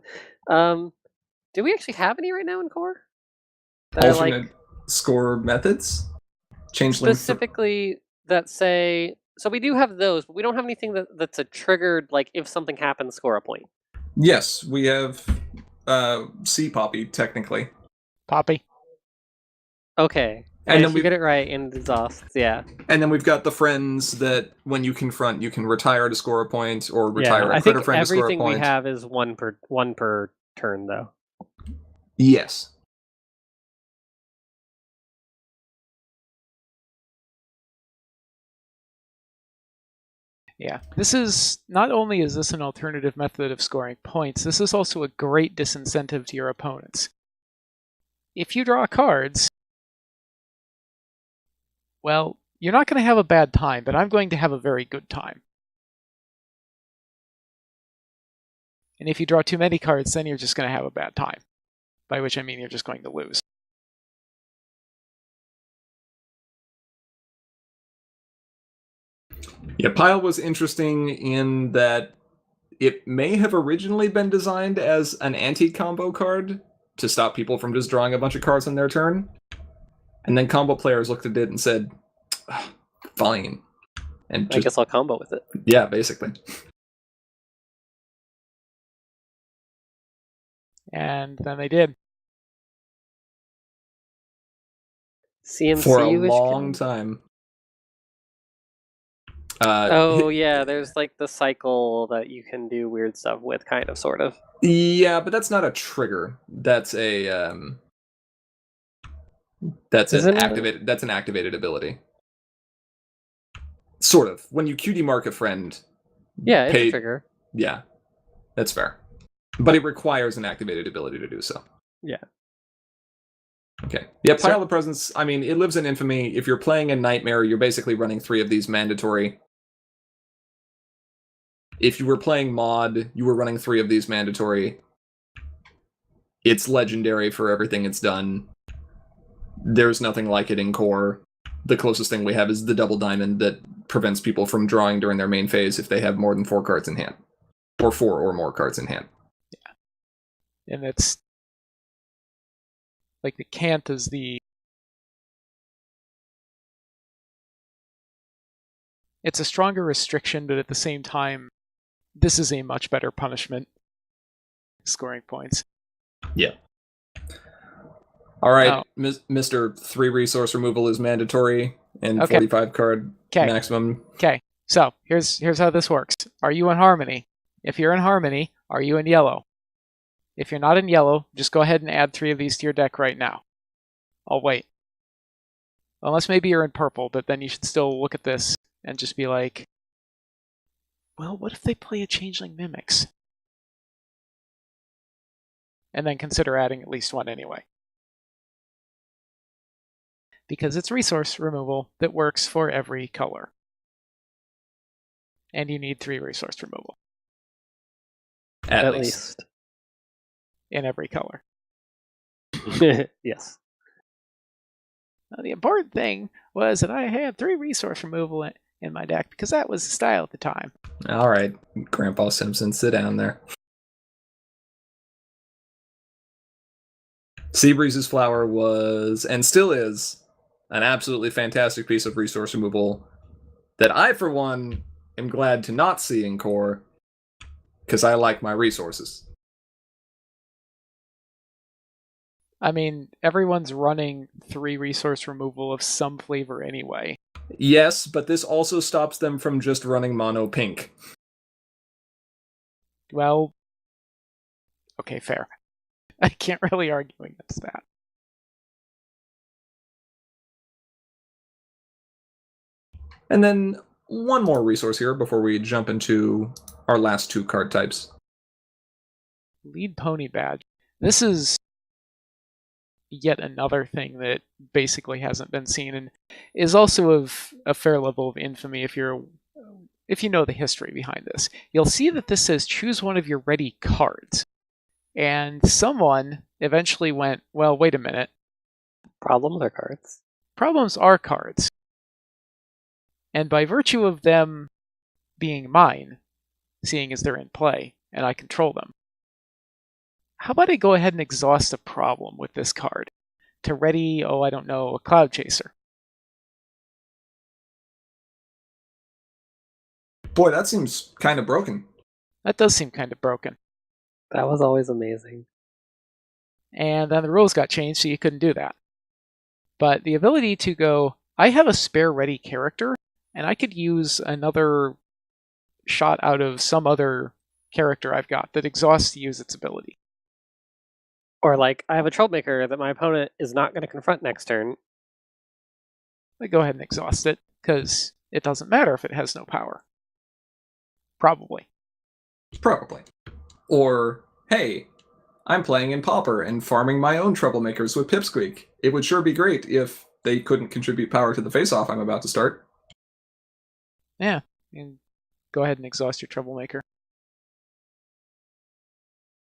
Do we actually have any right now in core? That are, Alternate score methods? Changeling specifically that say... So we do have those, but we don't have anything that's a triggered, like, if something happens, score a point. Yes, we have Sea Poppy, technically. Poppy. Okay. And And then if we- you get it right in exhaust, yeah. And then we've got the friends that, when you confront, you can retire to score a point, or retire Yeah, I a critter think friend to score a everything point. we have is one per turn, though. Yes. Yeah. This is, not only is this an alternative method of scoring points, this is also a great disincentive to your opponents. If you draw cards, well, you're not going to have a bad time, but I'm going to have a very good time. And if you draw too many cards, then you're just going to have a bad time. By which I mean you're just going to lose. Yeah, Pile was interesting in that it may have originally been designed as an anti-combo card to stop people from just drawing a bunch of cards on their turn. And then combo players looked at it and said, fine. And I just, guess I'll combo with it. yeah, basically. And then they did. CMC For a which long can... time. Oh, yeah, there's like the cycle that you can do weird stuff with, kind of, sort of. Yeah, but that's not a trigger. That's a that's Isn't an it? activated that's an activated ability. Sort of. When you QD mark a friend, Yeah, it's pay- a trigger. Yeah. That's fair. But it requires an activated ability to do so. Yeah. Okay. Yeah, So- Pile of Presence, I mean, it lives in infamy. If you're playing a Nightmare, you're basically running 3 of these mandatory. If you were playing Mod, you were running 3 of these mandatory. It's legendary for everything it's done. There's nothing like it in core. The closest thing we have is the Double Diamond that prevents people from drawing during their main phase if they have more than 4 cards in hand. Or 4 or more cards in hand. And it's like the can't is the... It's a stronger restriction, but at the same time, this is a much better punishment. Scoring points. Yeah. All right, Oh. Mr. 3 resource removal is mandatory and Okay. 45 card Okay. maximum. Okay, so here's how this works. Are you in Harmony? If you're in Harmony, are you in yellow? If you're not in yellow, just go ahead and add 3 of these to your deck right now. I'll wait. Unless maybe you're in purple, but then you should still look at this and just be like, well, what if they play a Changeling Mimics? And then consider adding at least 1 anyway. Because it's resource removal that works for every color. And you need 3 resource removal At least. in every color. Yes. The important thing was that I had 3 resource removal in my deck because that was the style at the time. All right, Grandpa Simpson, sit down there. Seabreeze's Flower was, and still is, an absolutely fantastic piece of resource removal that I, for one, am glad to not see in core, because I like my resources. I mean, everyone's running 3 resource removal of some flavor anyway. Yes, but this also stops them from just running mono pink. Well, okay, fair. I can't really argue against that. And then one more resource here before we jump into our last 2 card types. Lead Pony Badge. This is yet another thing that basically hasn't been seen and is also of a fair level of infamy if you know the history behind this. You'll see that this says choose one of your ready cards. And someone eventually went, well, wait a minute. Problems are cards. Problems are cards. And by virtue of them being mine, seeing as they're in play, and I control them, how about I go ahead and exhaust a problem with this card to ready, I don't know, a Cloud Chaser? Boy, that seems kind of broken. That does seem kind of broken. That was always amazing. And then the rules got changed, so you couldn't do that. But the ability to go, I have a spare ready character, and I could use another shot out of some other character I've got that exhausts to use its ability. Or like, I have a Troublemaker that my opponent is not going to confront next turn. I go ahead and exhaust it, because it doesn't matter if it has no power. Probably. Probably. Or, hey, I'm playing in Pauper and farming my own Troublemakers with Pipsqueak. It would sure be great if they couldn't contribute power to the face-off I'm about to start. Yeah, and go ahead and exhaust your Troublemaker.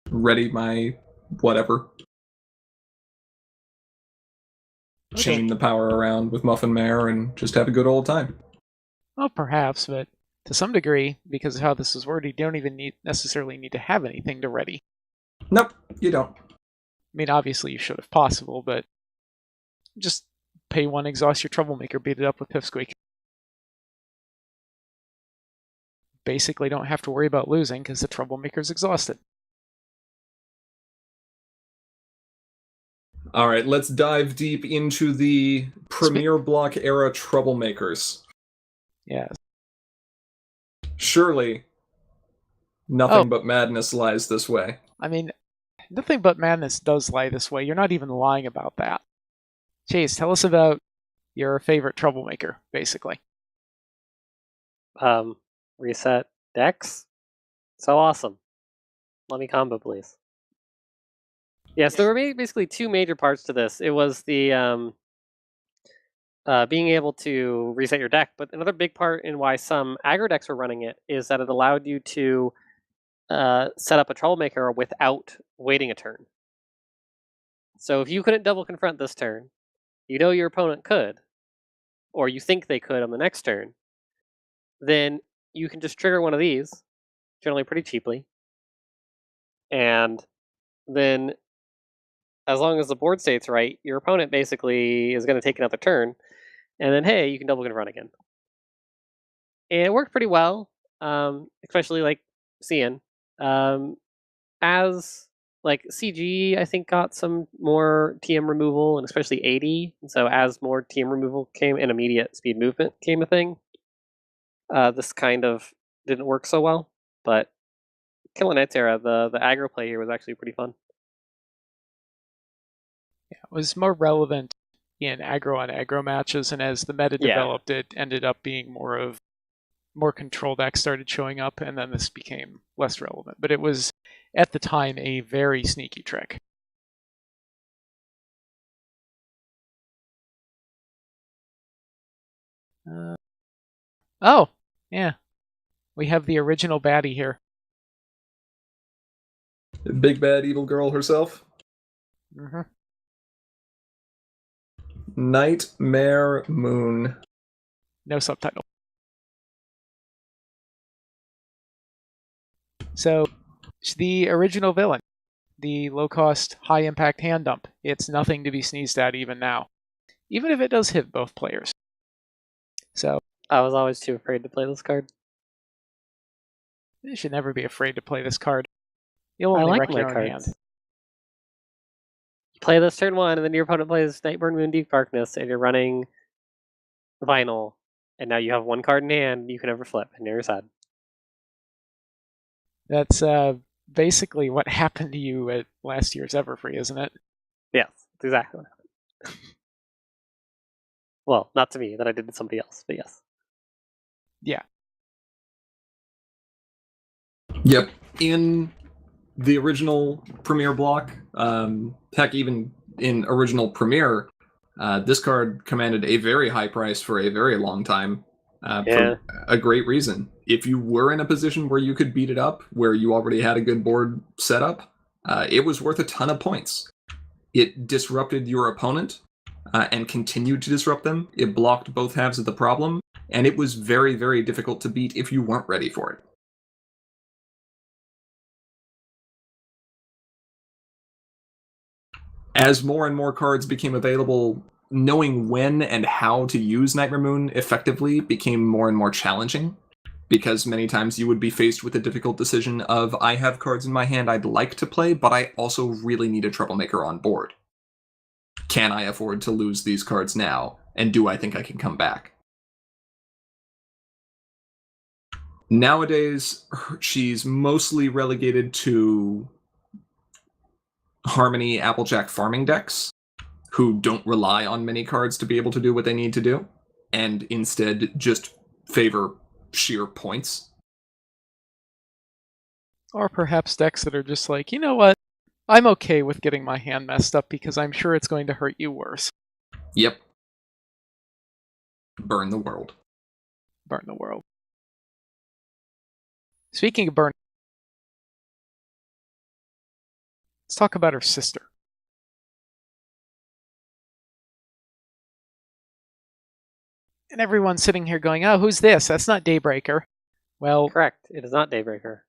Ready my whatever. Okay. Chain the power around with Muffin Mare and just have a good old time. Well, perhaps, but to some degree, because of how this is worded, you don't even necessarily need to have anything to ready. Nope, you don't. I mean, obviously you should if possible, but just pay 1, exhaust your Troublemaker, beat it up with Pipsqueak. Basically don't have to worry about losing because the Troublemaker's exhausted. All right, let's dive deep into the Premier Block era Troublemakers. Yes. Surely, nothing but madness lies this way. I mean, nothing but madness does lie this way. You're not even lying about that. Chase, tell us about your favorite Troublemaker, basically. Reset decks. So awesome. Let me combo, please. Yes, there were basically 2 major parts to this. It was the being able to reset your deck, but another big part in why some aggro decks were running it is that it allowed you to set up a Troublemaker without waiting a turn. So if you couldn't double confront this turn, you know your opponent could, or you think they could on the next turn, then you can just trigger one of these, generally pretty cheaply, and then as long as the board state's right, your opponent basically is going to take another turn, and then hey, you can double confront again. And it worked pretty well, especially like Cian. As like CG, I think got some more TM removal, and especially 80. And so as more TM removal came and immediate speed movement came a thing, this kind of didn't work so well. But Killer Knights era, the aggro play here was actually pretty fun. Yeah, it was more relevant in aggro on aggro matches, and as the meta developed, it ended up being more control decks started showing up, and then this became less relevant. But it was, at the time, a very sneaky trick. Oh, yeah. We have the original baddie here. Big bad evil girl herself. Mm-hmm. Nightmare Moon. No subtitle. So, the original villain, the low-cost, high-impact hand dump, it's nothing to be sneezed at even now, even if it does hit both players. So, I was always too afraid to play this card. you should never be afraid to play this card. You'll I only like wreck my your own cards. hand. You play this turn 1, and then your opponent plays Nightburn Moon Deep Darkness, and you're running Vinyl, and now you have one card in hand you can never flip, and you're sad. That's basically what happened to you at last year's Everfree, isn't it? Yes, that's exactly what happened. Well, not to me, that I did to somebody else, but yes. Yeah. Yep. In the original Premiere block, heck, even in original Premiere, this card commanded a very high price for a very long time. For a great reason. If you were in a position where you could beat it up, where you already had a good board set up, it was worth a ton of points. It disrupted your opponent and continued to disrupt them. It blocked both halves of the problem, and it was very, very difficult to beat if you weren't ready for it. As more and more cards became available, knowing when and how to use Nightmare Moon effectively became more and more challenging, because many times you would be faced with the difficult decision of, I have cards in my hand I'd like to play, but I also really need a Troublemaker on board. Can I afford to lose these cards now, and do I think I can come back? Nowadays, she's mostly relegated to Harmony Applejack farming decks, who don't rely on many cards to be able to do what they need to do, and instead just favor sheer points. Or perhaps decks that are just like, you know what? I'm okay with getting my hand messed up because I'm sure it's going to hurt you worse. Yep. Burn the world. Burn the world. Speaking of burn, let's talk about her sister. And everyone's sitting here going, oh, who's this? That's not Daybreaker. Well, Correct, it is not Daybreaker.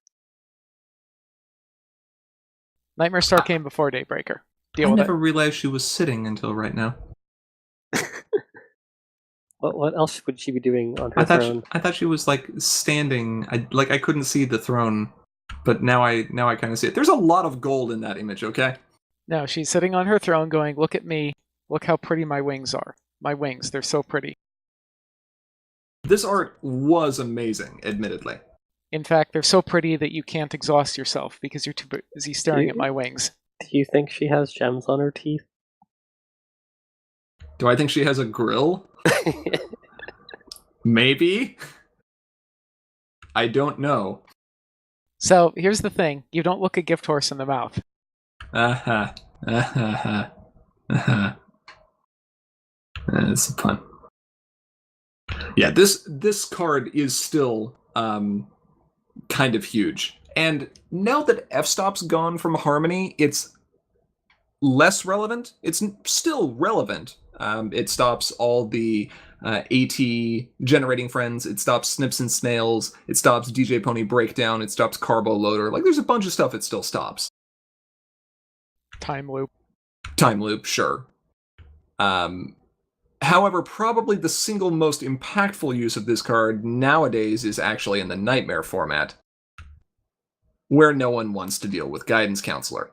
Nightmare Star came before Daybreaker. Deal I with never it. realized she was sitting until right now. What else would she be doing on her throne? I thought she was like standing. I couldn't see the throne, but now I kind of see it. There's a lot of gold in that image. Okay. No, she's sitting on her throne going, look at me. Look how pretty my wings are. My wings, they're so pretty. This art was amazing, admittedly. In fact, they're so pretty that you can't exhaust yourself because you're too busy staring at my wings. Do you think she has gems on her teeth? Do I think she has a grill? Maybe. I don't know. So, here's the thing. You don't look a gift horse in the mouth. Uh-huh. Uh-huh. Uh-huh. That's a pun. Yeah, this card is still kind of huge. And now that F-Stop's gone from Harmony, it's less relevant. It's still relevant. It stops all the AT generating friends. It stops Snips and Snails. It stops DJ Pony Breakdown. It stops Carbo Loader. Like, there's a bunch of stuff it still stops. Time loop. Time loop, sure. However, probably the single most impactful use of this card nowadays is actually in the Nightmare format, where no one wants to deal with Guidance Counselor.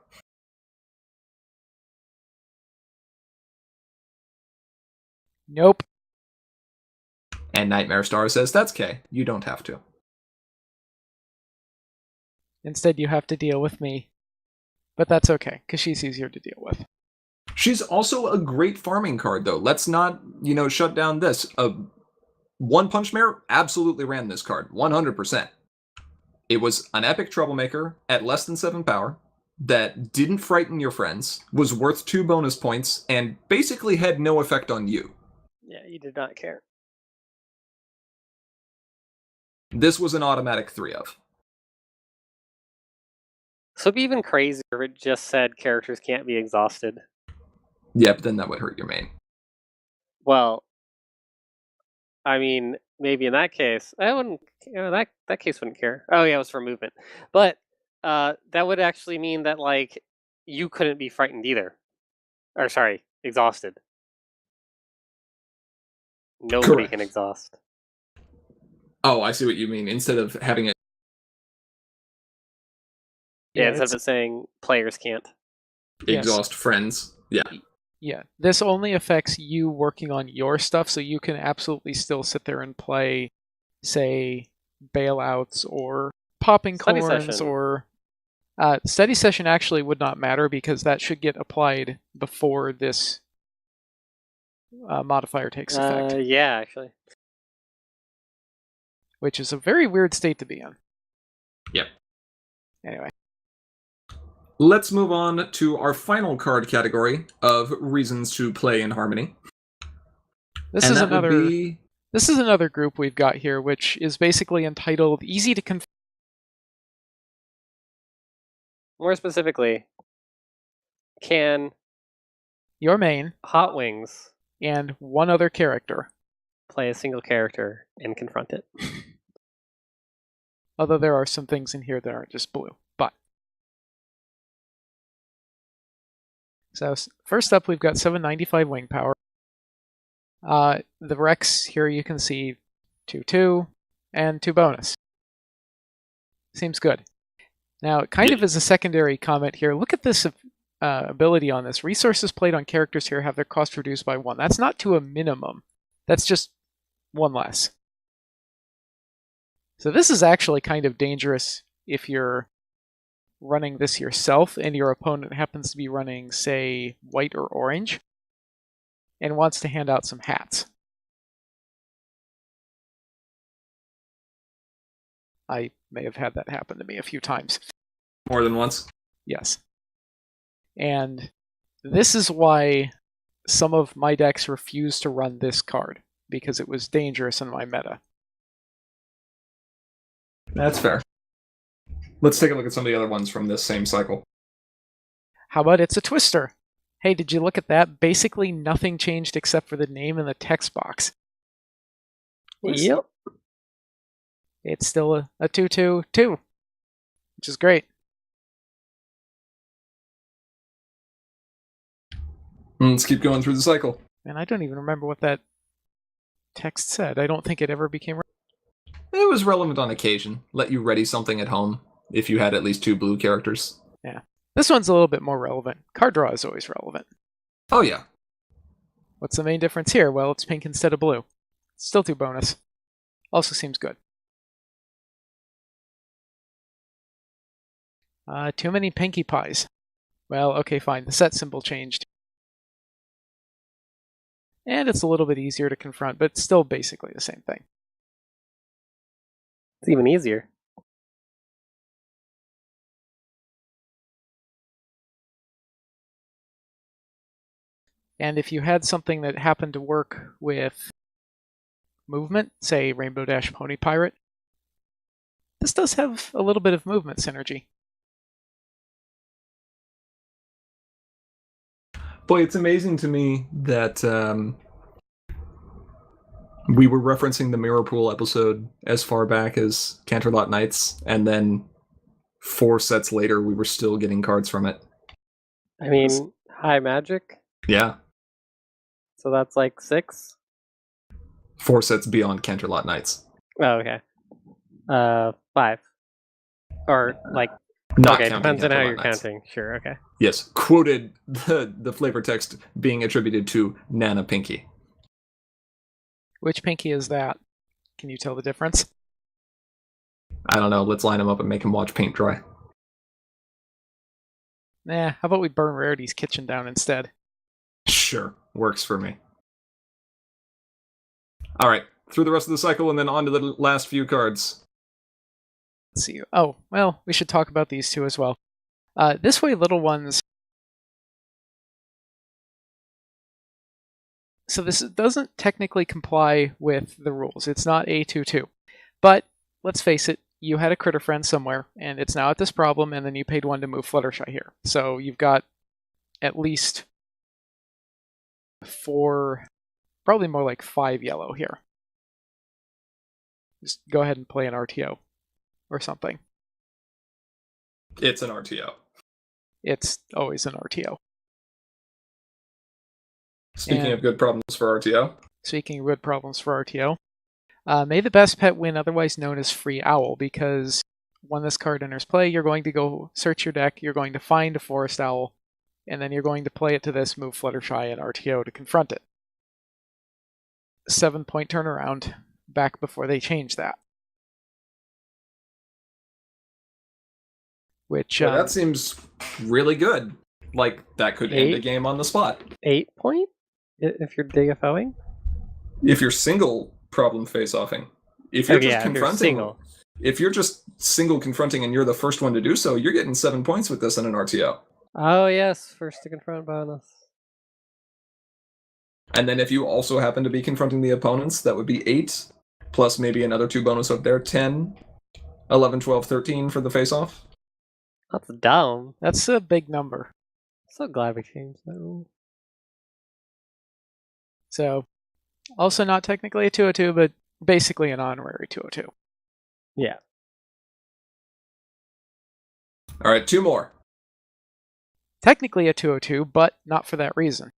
Nope. And Nightmare Star says, that's okay, you don't have to. Instead, you have to deal with me. But that's okay, because she's easier to deal with. She's also a great farming card, though. Let's not, shut down this. One Punch Mare absolutely ran this card, 100%. It was an epic Troublemaker at less than 7 power that didn't frighten your friends, was worth 2 bonus points, and basically had no effect on you. Yeah, you did not care. This was an automatic 3 of. So it'd be even crazier if it just said characters can't be exhausted. Yeah, but then that would hurt your main. Well, I mean, maybe in that case, I wouldn't. That case wouldn't care. Oh yeah, it was for movement, but that would actually mean that like you couldn't be frightened either, or sorry, exhausted. Nobody can Correct. exhaust. Oh, I see what you mean. Instead of having it, Yeah, Yeah, instead of it saying players can't. Yes. exhaust friends. Yeah. Yeah, this only affects you working on your stuff, so you can absolutely still sit there and play, say, bailouts or popping Study corns session. or study session actually would not matter because that should get applied before this modifier takes effect, Yeah, actually. which is a very weird state to be in. Yep. Anyway, Let's move on to our final card category of reasons to play in Harmony. this And is that would another be this is another group we've got here, which is basically entitled "Easy to Confirm." More specifically, can Your main Hot Wings and one other character, play a single character and confront it? although there are some things in here that aren't just blue. But so first up, we've got 795 wing power. The Rex here you can see 2/2 and 2 bonus. Seems good. Now, kind of as a secondary comment here, look at this ability on this. Resources played on characters here have their cost reduced by 1. That's not to a minimum. That's just 1 less. So this is actually kind of dangerous if you're running this yourself and your opponent happens to be running, say, white or orange and wants to hand out some hats. I may have had that happen to me a few times. more than once. Yes. And this is why some of my decks refused to run this card, because it was dangerous in my meta. That's fair. Let's take a look at some of the other ones from this same cycle. How about it's a twister? Hey, did you look at that? Basically nothing changed except for the name in the text box. Yep. It's still a 2/2/2, which is great. Let's keep going through the cycle. And I don't even remember what that text said. I don't think it ever became... It was relevant on occasion. Let you ready something at home if you had at least 2 blue characters. Yeah. This one's a little bit more relevant. Card draw is always relevant. Oh yeah. What's the main difference here? Well, it's pink instead of blue. Still 2 bonus. Also seems good. Too many Pinkie Pies. Well, okay, fine. The set symbol changed. And it's a little bit easier to confront, but still basically the same thing. It's even easier. And if you had something that happened to work with movement, say Rainbow Dash Pony Pirate, this does have a little bit of movement synergy. Boy, it's amazing to me that we were referencing the Mirror Pool episode as far back as Canterlot Nights, and then 4 sets later we were still getting cards from it. I mean, high magic. Yeah. So that's like 6. 4 sets beyond Canterlot Nights. Oh, okay. 5. Or like, Not okay, counting depends on how Canterlot you're Nights. counting. Sure, okay. Yes, quoted the flavor text being attributed to Nana Pinky. Which Pinkie is that? Can you tell the difference? I don't know, let's line him up and make him watch paint dry. Nah, how about we burn Rarity's kitchen down instead? Sure, works for me. Alright, through the rest of the cycle and then on to the last few cards. Let's see. Oh, well, we should talk about these two as well. This way, little ones. So this doesn't technically comply with the rules. It's not a 2/2. But let's face it, you had a critter friend somewhere, and it's now at this problem, and then you paid 1 to move Fluttershy here. So you've got at least 4 Probably more like 5 yellow here. Just go ahead and play an RTO or something. It's an RTO. It's always an RTO. Speaking And of good problems for RTO. speaking of good problems for RTO, may the best pet win, otherwise known as Free Owl, because when this card enters play, you're going to go search your deck, you're going to find a Forest Owl, and then you're going to play it to this, move Fluttershy and RTO to confront it. 7-point turnaround back before they changed that. Which Well, that seems really good. Like, that could end a game on the spot. 8 point? If you're DFOing? If you're single problem face-offing. If you're just confronting... If you're just single confronting and you're the first one to do so, you're getting 7 points with this in an RTO. Oh yes, first to confront bonus. And then if you also happen to be confronting the opponents, that would be 8, plus maybe another 2 bonus up there, 10, 11, 12, 13 for the face-off. That's dumb. That's a big number. So glad we changed that rule. So, also not technically a 202, but basically an honorary 202. Yeah. All right, 2 more. Technically a 202, but not for that reason.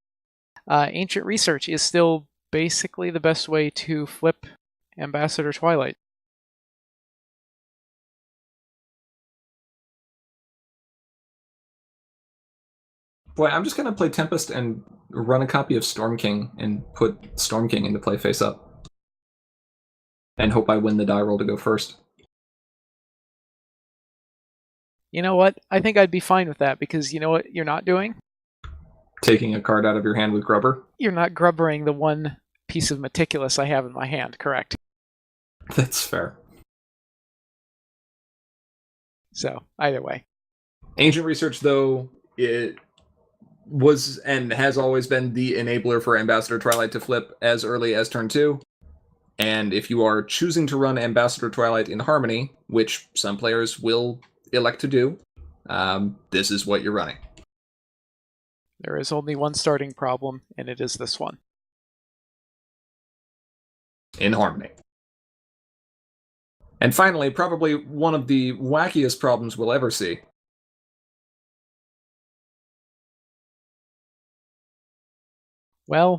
Ancient Research is still basically the best way to flip Ambassador Twilight. Boy, I'm just going to play Tempest and run a copy of Storm King and put Storm King into play face up. And hope I win the die roll to go first. You know what? I think I'd be fine with that, because you know what you're not doing? Taking a card out of your hand with Grubber? You're not grubbering the one piece of Meticulous I have in my hand, correct? That's fair. So, either way. Ancient Research, though, it was and has always been the enabler for Ambassador Twilight to flip as early as turn 2. And if you are choosing to run Ambassador Twilight in Harmony, which some players will elect to do, this is what you're running. There is only one starting problem, and it is this one. In Harmony. And finally, probably one of the wackiest problems we'll ever see. Well,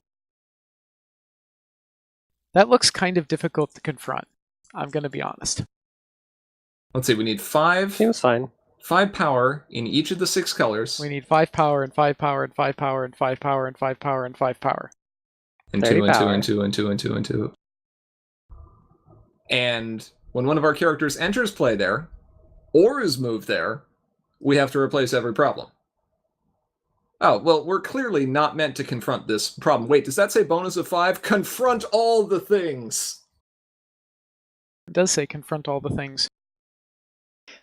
that looks kind of difficult to confront. I'm going to be honest. Let's see, we need 5. Seems fine. 5 power in each of the 6 colors. We need 5 power and 5 power and 5 power and 5 power and 5 power and 5 power. And 2 and 2 and 2 and 2 and 2 and 2. And when one of our characters enters play there, or is moved there, we have to replace every problem. Oh, well, we're clearly not meant to confront this problem. Wait, does that say bonus of 5? Confront all the things! It does say confront all the things.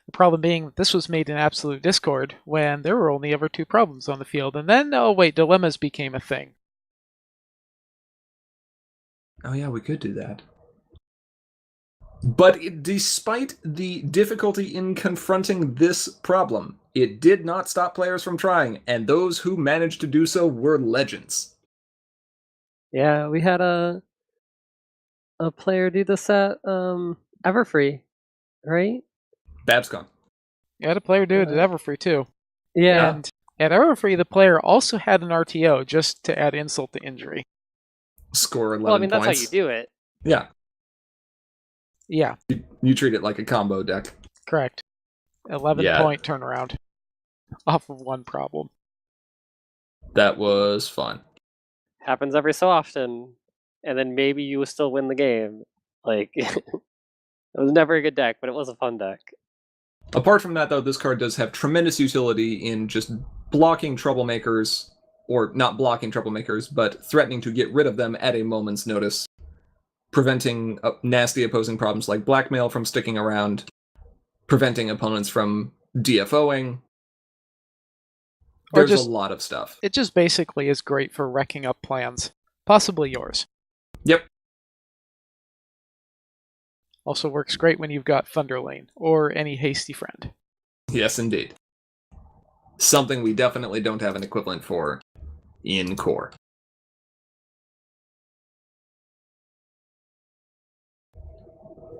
The problem being that this was made in absolute discord when there were only ever 2 problems on the field, and then, oh wait, dilemmas became a thing. Oh yeah, we could do that. But despite the difficulty in confronting this problem, it did not stop players from trying, and those who managed to do so were legends. Yeah, we had a player do this at Everfree, right? Babscon. You had a player do it at Everfree too. Yeah. And at Everfree, the player also had an RTO just to add insult to injury. Score 11 well, I mean, points. that's how you do it. Yeah. Yeah. You treat it like a combo deck. Correct. 11-point turnaround off of 1 problem. That was fun. Happens every so often, and then maybe you will still win the game. Like, it was never a good deck, but it was a fun deck. Apart from that, though, this card does have tremendous utility in just blocking troublemakers, or not blocking troublemakers, but threatening to get rid of them at a moment's notice, preventing nasty opposing problems like blackmail from sticking around, preventing opponents from DFOing. There's a lot of stuff. It just basically is great for wrecking up plans. Possibly yours. Yep. Also works great when you've got Thunderlane, or any hasty friend. Yes, indeed. Something we definitely don't have an equivalent for in Core.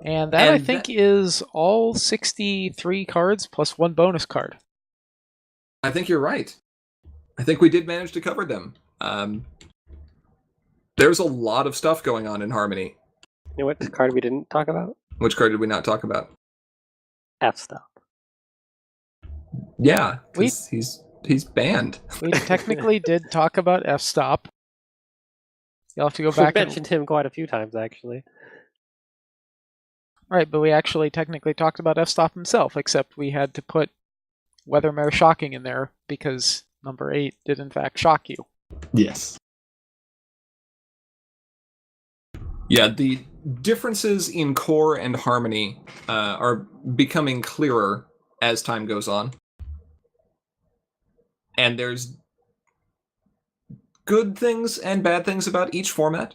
And that, I And think, is all 63 cards plus one bonus card. I think you're right. I think we did manage to cover them. There's a lot of stuff going on in Harmony. You know what card we didn't talk about? Which card did we not talk about? F-Stop. Yeah, 'cause he's banned. We technically did talk about F-Stop. You'll have to go We back and... mentioned him quite a few times, actually. Right, but we actually technically talked about F-Stop himself, except we had to put Weather Mare Shocking in there because number 8 did in fact shock you. Yes. Yeah, the differences in core and harmony are becoming clearer as time goes on. And there's good things and bad things about each format.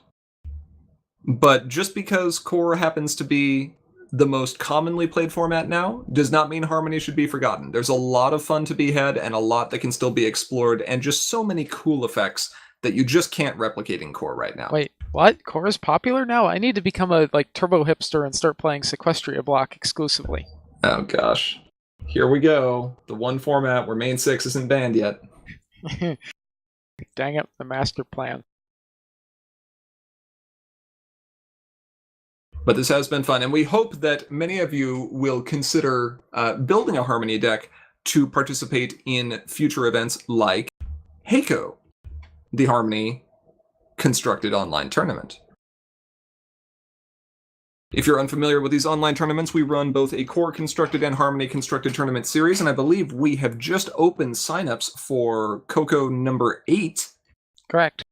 But just because core happens to be the most commonly played format now does not mean harmony should be forgotten. There's a lot of fun to be had and a lot that can still be explored and just so many cool effects that you just can't replicate in core right now. Wait, what? Core is popular now? I need to become a turbo hipster and start playing Sequestria block exclusively. Oh gosh. Here we go. The one format where main 6 isn't banned yet. Dang it, the master plan. But this has been fun, and we hope that many of you will consider building a Harmony deck to participate in future events like Heiko, the Harmony constructed online tournament. If you're unfamiliar with these online tournaments, we run both a core constructed and Harmony constructed tournament series, and I believe we have just opened signups for Coco number 8. Correct.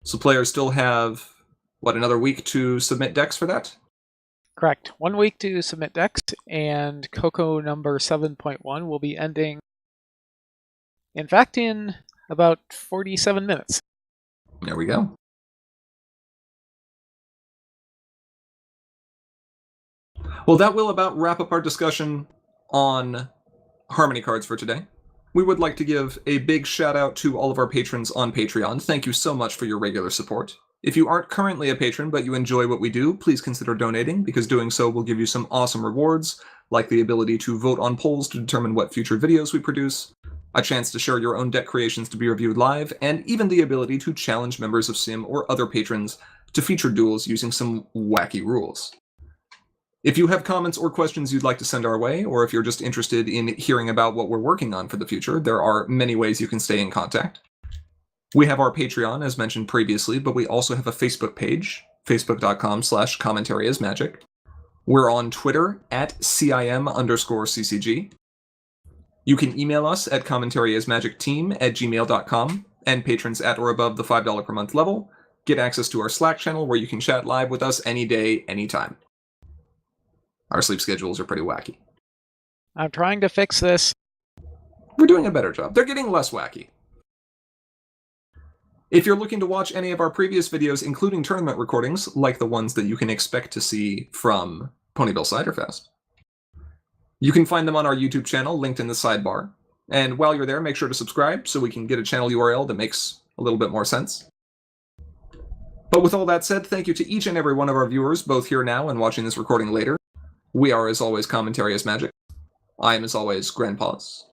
So players still have, another week to submit decks for that? Correct. 1 week to submit decks, and Coco number 7.1 will be ending, in fact, in about 47 minutes. There we go. Well, that will about wrap up our discussion on Harmony cards for today. We would like to give a big shout out to all of our patrons on Patreon. Thank you so much for your regular support. If you aren't currently a patron but you enjoy what we do, please consider donating, because doing so will give you some awesome rewards, like the ability to vote on polls to determine what future videos we produce, a chance to share your own deck creations to be reviewed live, and even the ability to challenge members of Sim or other patrons to feature duels using some wacky rules. If you have comments or questions you'd like to send our way, or if you're just interested in hearing about what we're working on for the future, there are many ways you can stay in contact. We have our Patreon, as mentioned previously, but we also have a Facebook page, facebook.com/commentaryasmagic. We're on Twitter at CIM_CCG. You can email us at commentaryasmagicteam@gmail.com, and patrons at or above the $5 per month level get access to our Slack channel where you can chat live with us any day, anytime. Our sleep schedules are pretty wacky. I'm trying to fix this. We're doing a better job. They're getting less wacky. If you're looking to watch any of our previous videos, including tournament recordings, like the ones that you can expect to see from Ponyville Ciderfest, you can find them on our YouTube channel, linked in the sidebar. And while you're there, make sure to subscribe so we can get a channel URL that makes a little bit more sense. But with all that said, thank you to each and every one of our viewers, both here now and watching this recording later. We are, as always, Commentary as Magic. I am, as always, Grandpaws.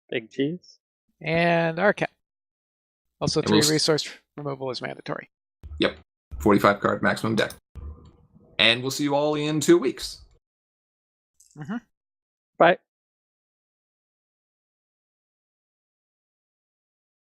Big cheese. And Arcat. Also, And 3 we'll resource removal is mandatory. Yep. 45 card maximum deck. And we'll see you all in 2 weeks. Mm-hmm. Bye.